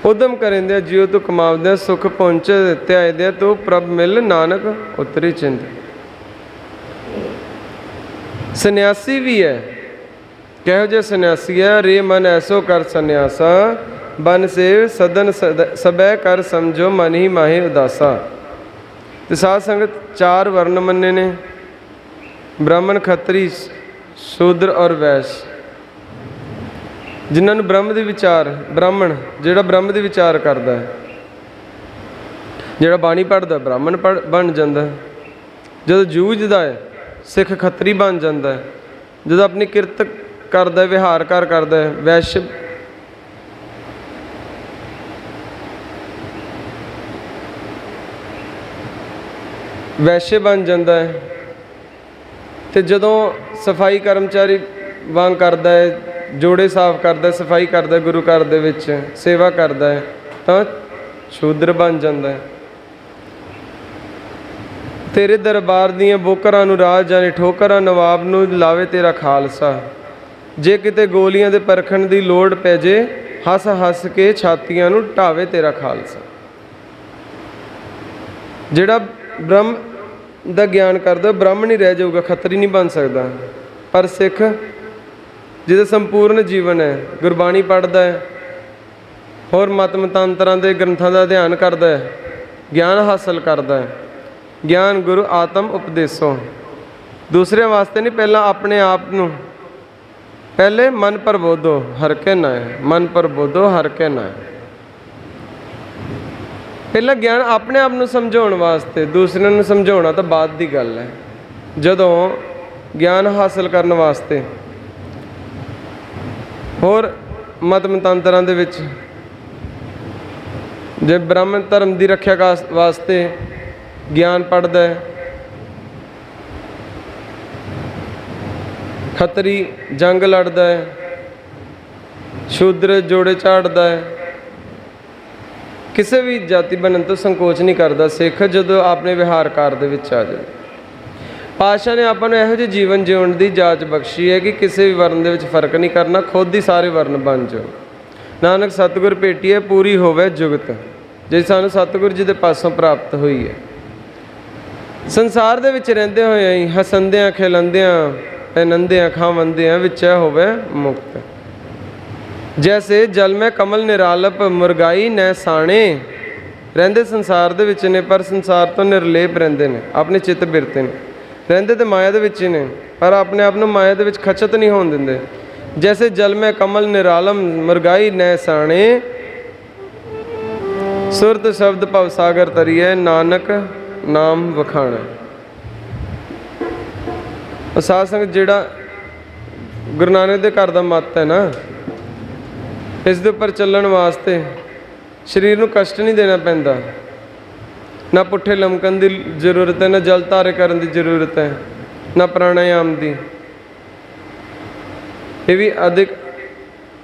ਉਦਮ ਕਰਿੰਦਿਆ ਜਿਉ ਤੂੰ ਕਮਾਵਦਿਆ, ਸੁਖ ਪਹੁੰਚੇ ਧਿਆਇਦਿਆ ਤੂੰ ਪ੍ਰਭ ਮਿਲ, ਨਾਨਕ ਉਤਰੀ ਚਿੰਤ। ਸੰਨਿਆਸੀ ਵੀ ਹੈ, ਕਿਹੋ ਜਿਹਾ ਸੰਨਿਆਸੀ ਹੈ? ਰੇ ਮਨ ਐਸੋ ਕਰ ਸੰਨਿਆਸਾ, ਬਨ ਸੇਵ ਸਦਨ ਸਬੈ ਕਰ ਸਮਝੋ, ਮਨ ਹੀ ਮਾਹੇ ਉਦਾਸਾ। ਤੇ ਸਾਧ ਸੰਗਤ ਚਾਰ ਵਰਨ ਮੰਨੇ ਨੇ, ਬ੍ਰਾਹਮਣ, ਖੱਤਰੀ, ਸ਼ੂਦਰ ਔਰ ਵੈਸ਼। ਜਿਨ੍ਹਾਂ ਨੂੰ ਬ੍ਰਹਮ ਦੇ ਵਿਚਾਰ, ਬ੍ਰਾਹਮਣ ਜਿਹੜਾ ਬ੍ਰਹਮ ਦੇ ਵਿਚਾਰ ਕਰਦਾ ਹੈ, ਜਿਹੜਾ ਬਾਣੀ ਪੜ੍ਹਦਾ ਬ੍ਰਾਹਮਣ ਬਣ ਜਾਂਦਾ। ਜਦੋਂ ਜੂਝਦਾ ਹੈ ਸਿੱਖ ਖੱਤਰੀ ਬਣ ਜਾਂਦਾ ਹੈ। ਜਦੋਂ ਆਪਣੀ ਕਿਰਤ ਕਰਦਾ, ਵਿਹਾਰ ਕਰਦਾ ਹੈ, ਵੈਸ਼ ਵੈਸ਼ੇ ਬਣ ਜਾਂਦਾ ਹੈ। ਅਤੇ ਜਦੋਂ ਸਫਾਈ ਕਰਮਚਾਰੀ ਵਾਂਗ ਕਰਦਾ ਹੈ, ਜੋੜੇ ਸਾਫ਼ ਕਰਦਾ, ਸਫਾਈ ਕਰਦਾ, ਗੁਰੂ ਘਰ ਦੇ ਵਿੱਚ ਸੇਵਾ ਕਰਦਾ ਹੈ, ਤਾਂ ਸ਼ੂਦਰ ਬਣ ਜਾਂਦਾ ਹੈ। ਤੇਰੇ ਦਰਬਾਰ ਦੀਆਂ ਬੋਕਰਾਂ ਨੂੰ ਰਾਜ ਜਾਣੇ ਠੋਕਰਾਂ, ਨਵਾਬ ਨੂੰ ਲਾਵੇ ਤੇਰਾ ਖਾਲਸਾ। ਜੇ ਕਿਤੇ ਗੋਲੀਆਂ ਦੇ ਪਰਖਣ ਦੀ ਲੋੜ ਪੈ ਜੇ, ਹੱਸ ਹੱਸ ਕੇ ਛਾਤੀਆਂ ਨੂੰ ਢਾਵੇ ਤੇਰਾ ਖਾਲਸਾ। ਜਿਹੜਾ ਬ੍ਰਹਮ ਦਾ ਗਿਆਨ ਕਰਦਾ ਬ੍ਰਾਹਮਣ ਹੀ ਰਹਿ ਜਾਊਗਾ, ਖੱਤਰੀ ਨਹੀਂ ਬਣ ਸਕਦਾ। ਪਰ ਸਿੱਖ ਜਿਹਦਾ ਸੰਪੂਰਨ ਜੀਵਨ ਹੈ, ਗੁਰਬਾਣੀ ਪੜ੍ਹਦਾ ਹੈ, ਹੋਰ ਮਤ ਮਤਾਂਤਰਾਂ ਦੇ ਗ੍ਰੰਥਾਂ ਦਾ ਅਧਿਐਨ ਕਰਦਾ ਹੈ, ਗਿਆਨ ਹਾਸਲ ਕਰਦਾ ਹੈ। ਗਿਆਨ ਗੁਰੂ ਆਤਮ ਉਪਦੇਸੋ, ਦੂਸਰਿਆਂ ਵਾਸਤੇ ਨਹੀਂ, ਪਹਿਲਾਂ ਆਪਣੇ ਆਪ ਨੂੰ। ਪਹਿਲੇ ਮਨ ਪ੍ਰਬੋਧੋ ਹਰ ਕੇ ਨਾਏ, ਮਨ ਪ੍ਰਬੋਧੋ ਹਰ ਕੇ ਨਾਏ। ਪਹਿਲਾਂ ਗਿਆਨ ਆਪਣੇ ਆਪ ਨੂੰ ਸਮਝਾਉਣ ਵਾਸਤੇ, ਦੂਸਰਿਆਂ ਨੂੰ ਸਮਝਾਉਣਾ ਤਾਂ ਬਾਅਦ ਦੀ ਗੱਲ ਹੈ। ਜਦੋਂ ਗਿਆਨ ਹਾਸਲ ਕਰਨ ਵਾਸਤੇ ਹੋਰ ਮਤ ਮਤਾਂਤਰਾਂ ਦੇ ਵਿੱਚ, ਜੇ ਬ੍ਰਾਹਮਣ ਧਰਮ ਦੀ ਰੱਖਿਆ ਵਾਸਤੇ ਗਿਆਨ ਪੜ੍ਹਦਾ ਹੈ, ਖੱਤਰੀ ਜੰਗ ਲੜਦਾ ਹੈ, ਸ਼ੂਦਰ ਜੋੜੇ ਝਾੜਦਾ ਹੈ, ਕਿਸੇ ਵੀ ਜਾਤੀ ਬਣਨ ਤੋਂ ਸੰਕੋਚ ਨਹੀਂ ਕਰਦਾ ਸਿੱਖ, ਜਦੋਂ ਆਪਣੇ ਵਿਹਾਰਕਾਰ ਦੇ ਵਿੱਚ ਆ ਜਾਵੇ। ਪਾਤਸ਼ਾਹ ਨੇ ਆਪਾਂ ਨੂੰ ਇਹੋ ਜਿਹੇ ਜੀਵਨ ਜਿਉਣ ਦੀ ਜਾਚ ਬਖਸ਼ੀ ਹੈ ਕਿ ਕਿਸੇ ਵੀ ਵਰਨ ਦੇ ਵਿੱਚ ਫਰਕ ਨਹੀਂ ਕਰਨਾ, ਖੁਦ ਹੀ ਸਾਰੇ ਵਰਨ ਬਣ ਜਾਓ। ਨਾਨਕ ਸਤਿਗੁਰ ਭੇਟੀਏ ਪੂਰੀ ਹੋਵੇ ਜੁਗਤ, ਜੇ ਸਾਨੂੰ ਸਤਿਗੁਰ ਜੀ ਦੇ ਪਾਸੋਂ ਪ੍ਰਾਪਤ ਹੋਈ ਹੈ। ਸੰਸਾਰ ਦੇ ਵਿੱਚ ਰਹਿੰਦੇ ਹੋਏ ਹੀ ਹਸੰਦਿਆਂ ਖਿਲੰਦਿਆਂ ਪਹਿਨੰਦਿਆਂ ਖਾਵੰਦਿਆਂ ਵਿੱਚ ਹੋਵੇ ਮੁਕਤ। ਜੈਸੇ ਜਲ ਮੈਂ ਕਮਲ ਨਿਰਾਲਪ ਮੁਰਗਾਈ ਨੈ ਸਾਣੇ। ਰਹਿੰਦੇ ਸੰਸਾਰ ਦੇ ਵਿੱਚ ਨੇ, ਪਰ ਸੰਸਾਰ ਤੋਂ ਨਿਰਲੇਪ ਰਹਿੰਦੇ ਨੇ, ਆਪਣੇ ਚਿੱਤ ਬਿਰਤੇ ਨੇ। ਰਹਿੰਦੇ ਤਾਂ ਮਾਇਆ ਦੇ ਵਿੱਚ ਹੀ ਨੇ, ਪਰ ਆਪਣੇ ਆਪ ਨੂੰ ਮਾਇਆ ਦੇ ਵਿੱਚ ਖਚਤ ਨਹੀਂ ਹੋਣ ਦਿੰਦੇ। ਜੈਸੇ ਜਲ ਮੈਂ ਕਮਲ ਨਿਰਾਲਮ ਮੁਰਗਾਈ ਨੈ ਸਾਣੇ, सुरत शब्द भव सागर तरिए नानक नाम वखाणा। साध संगत जिहड़ा गुरु नानक दे घर दा मत है ना, इस दे उपर चलण वास्ते शरीर नूं कष्ट नहीं देना पैंदा, ना पुट्ठे लमकन की जरूरत है, ना जल धारे करने की जरूरत है, ना प्राणायाम की। ये भी अधिक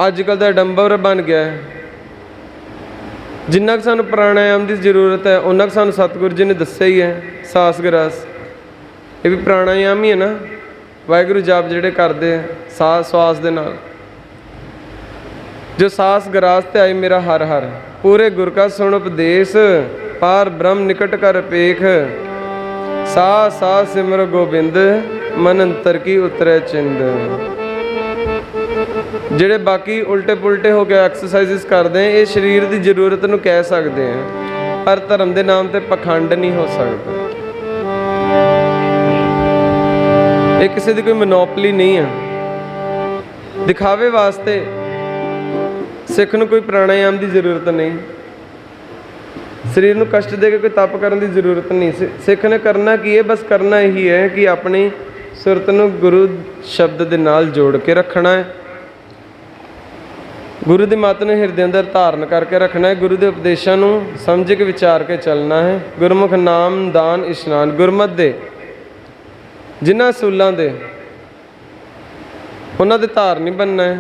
अजकल का डंबर बन गया है। जिन्ना कि सानू प्राणायाम की जरूरत है उन्ना कि सानू सतगुरु जी ने दस्या ही है। सास ग्रास ये भी प्राणायाम ही है ना, वाहिगुरू जाप जिहड़े करते हैं सास श्वास दे नाल। जो सास ग्रास ते आई मेरा हर हर, पूरे गुर का सुन उपदेश, पार ब्रह्म निकट कर पेख, सा सा सिमर गोबिंद, मन अंतर की उतरे चिंद। ਜਿਹੜੇ बाकी उल्टे पुलटे हो के एक्सरसाइजिस करते हैं ये शरीर की जरूरत नूं कह सकते हैं, पर धर्म के नाम पर पखंड नहीं हो सकता। ये किसी की कोई मोनोपली नहीं है। दिखावे वास्ते सिख नूं कोई प्राणायाम की जरूरत नहीं, शरीर नूं कष्ट दे के कोई तप करने की जरूरत नहीं। सिख ने करना की है, बस करना यही है कि अपनी सुरत नूं गुरु शब्द के नाल जोड़ के रखना है, गुरु की मत ने हिरदे अंदर धारण करके रखना है, गुरु के उपदेशों नूं समझ के विचार के चलना है। गुरमुख नाम दान इशनान, गुरमत दे जिन्हां असूलों दे उन्हां दे धारनी बनना है।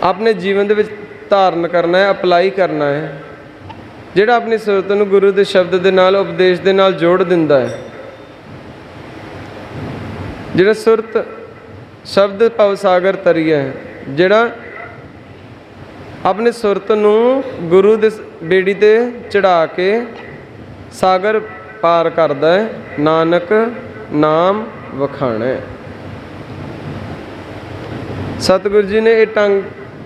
अपने जीवन दे विच धारण करना है, अप्लाई करना है। जिहड़ा अपनी सुरत नूं गुरु के शब्द के नाल उपदेश के नाल जोड़ दिंदा है, जिहड़ा सुरत शब्द भव सागर तरिया है, जिहड़ा अपने सुरत नूं गुरु दे बेड़ी ते चढ़ा के सागर पार करदा है, नानक नाम वखाणा है। सतगुरु जी ने ये ढंग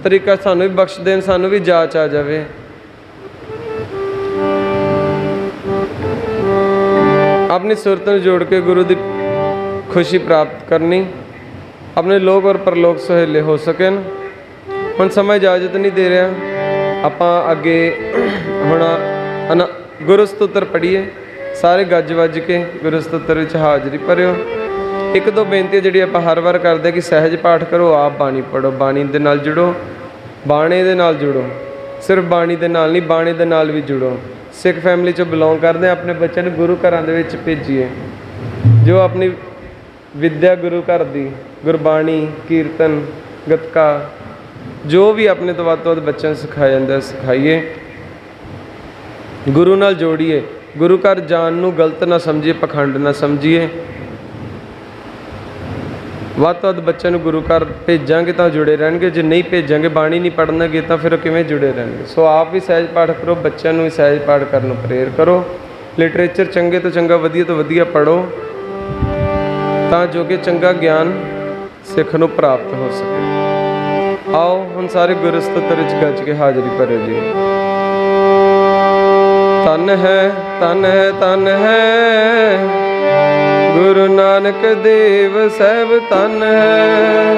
तरीका सानू भी बख्श देन, सानू भी जाच आ जाए। अपनी सुरत नूं जोड़ के गुरु की खुशी प्राप्त करनी, अपने लोक और परलोक सुहेले हो सकें। हुण समय इजाजत नहीं दे रहा, आपां अगे हुण गुरु स्तुत्र पढ़ीए। सारे गज वज के गुरु स्तुत्र विच हाजरी भरियो। एक दो बेनती जिहड़ी आपां हर वार करदे कि सहज पाठ करो, आप बाणी पढ़ो, बाणी दे नाल जुड़ो, बाणे दे नाल जुड़ो। सिर्फ बाणी दे नाल नहीं, बाणे दे नाल भी जुड़ो। सिख फैमिली चों बिलोंग करदे, अपने बच्चों नूं गुरु घरां दे विच भेजीए, जो अपनी विद्या गुरु घर दी, गुरबाणी, कीर्तन, गतका, जो भी अपने तो वध बच्चों सिखाया जाता है सिखाइए, गुरु नाल जोड़िए। गुरु घर जान नूं गलत ना समझिए, पखंड ना समझिए। वध बच्चों नूं गुरु घर भेजांगे तो जुड़े रहणगे, जे नहीं भेजांगे बाणी नहीं पढ़नगे तो फिर किवें जुड़े रहणगे। सो आप भी सहज पाठ करो, बच्चों नूं भी सहज पाठ करन नूं प्रेर करो। लिटरेचर चंगे तो चंगा, वधिया तो वधिया पढ़ो, ਤਾਂ ਜੋ ਕਿ ਚੰਗਾ ਗਿਆਨ ਸਿੱਖ ਨੂੰ ਪ੍ਰਾਪਤ ਹੋ ਸਕੇ। ਆਓ ਹੁਣ ਸਾਰੇ ਗੁਰੂ ਸਤਿਤਰ ਵਿੱਚ ਗੱਜ ਕੇ ਹਾਜ਼ਰੀ ਭਰਿਓ ਜੀ। ਧੰਨ ਹੈ ਧੰਨ ਹੈ ਧੰਨ ਹੈ ਗੁਰੂ ਨਾਨਕ ਦੇਵ ਸਾਹਿਬ, ਧੰਨ ਹੈ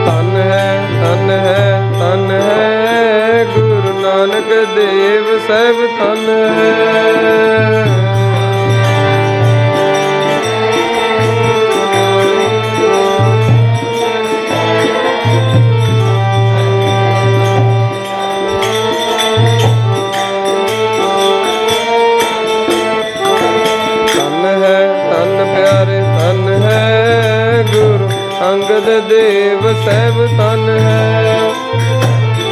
ਧੰਨ ਹੈ ਧੰਨ ਹੈ ਧੰਨ ਹੈ ਗੁਰੂ ਨਾਨਕ ਦੇਵ ਸਾਹਿਬ, ਧੰਨ ਹੈ। अंगद देव सहब, तन है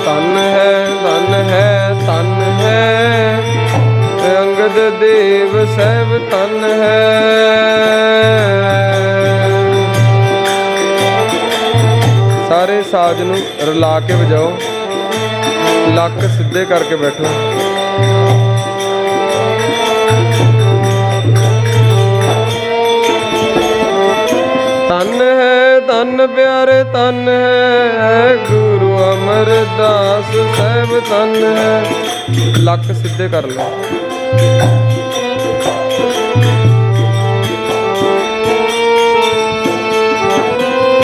तन है तन है तन है अंगद देव सहब, तन है। सारे साज नूं रला के बजाओ, लक सीधे करके बैठो। तन प्यारे तन है गुरु अमरदास साहब, तन है। लक सीधे कर लो।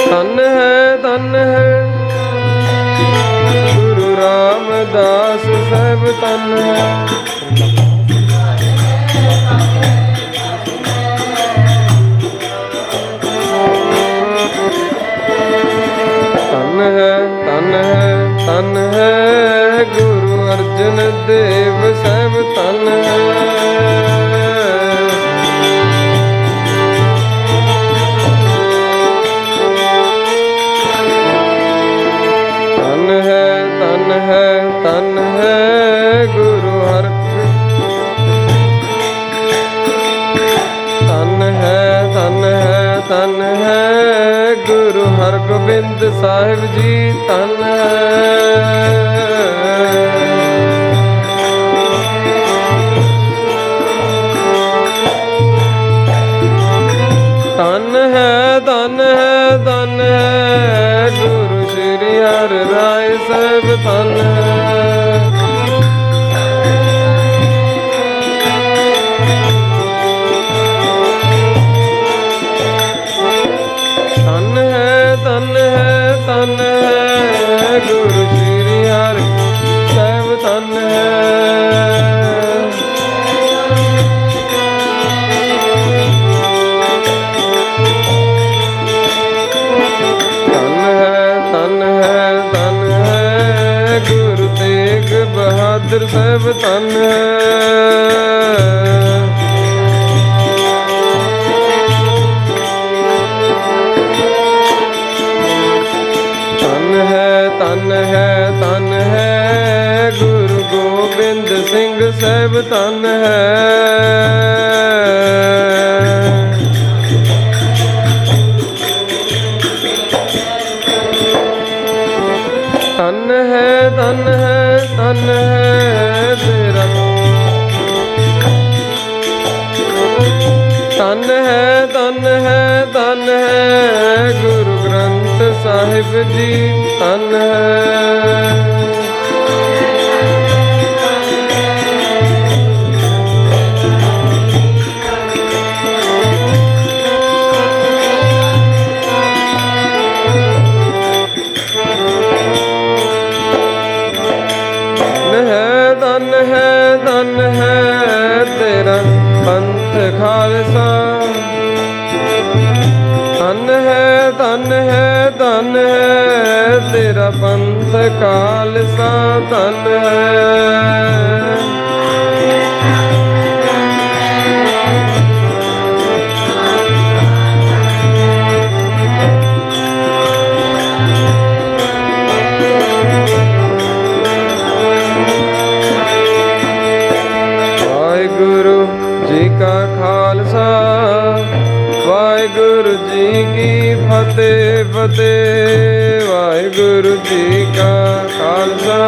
तन है गुरु दास सब तन है। तन है तन है तन है गुरु अर्जन देव सब तन है। तन है गुरु हर तन है गुरु हरगोबिंद साहिब जी तन है। तन है धन है धन है गुरु श्री हर राय सब तन है। तन है गुरु श्री हरि सब तन है। तन है गुरु तेग बहादुर सब तन है। तन है गुरु गोबिंद सिंह सब तन है। तन है तन है तन है तेरा तन है तन है तन है गुरु ग्रंथ साहिब जी तन है। धन है तेरा पंथ खालसा। धन है तेरा पंथ खालसा धन है। वाहिगुरु जी का खालसा वाहिगुरु जी की फतेह फतेह। वाहिगुरु जी का खालसा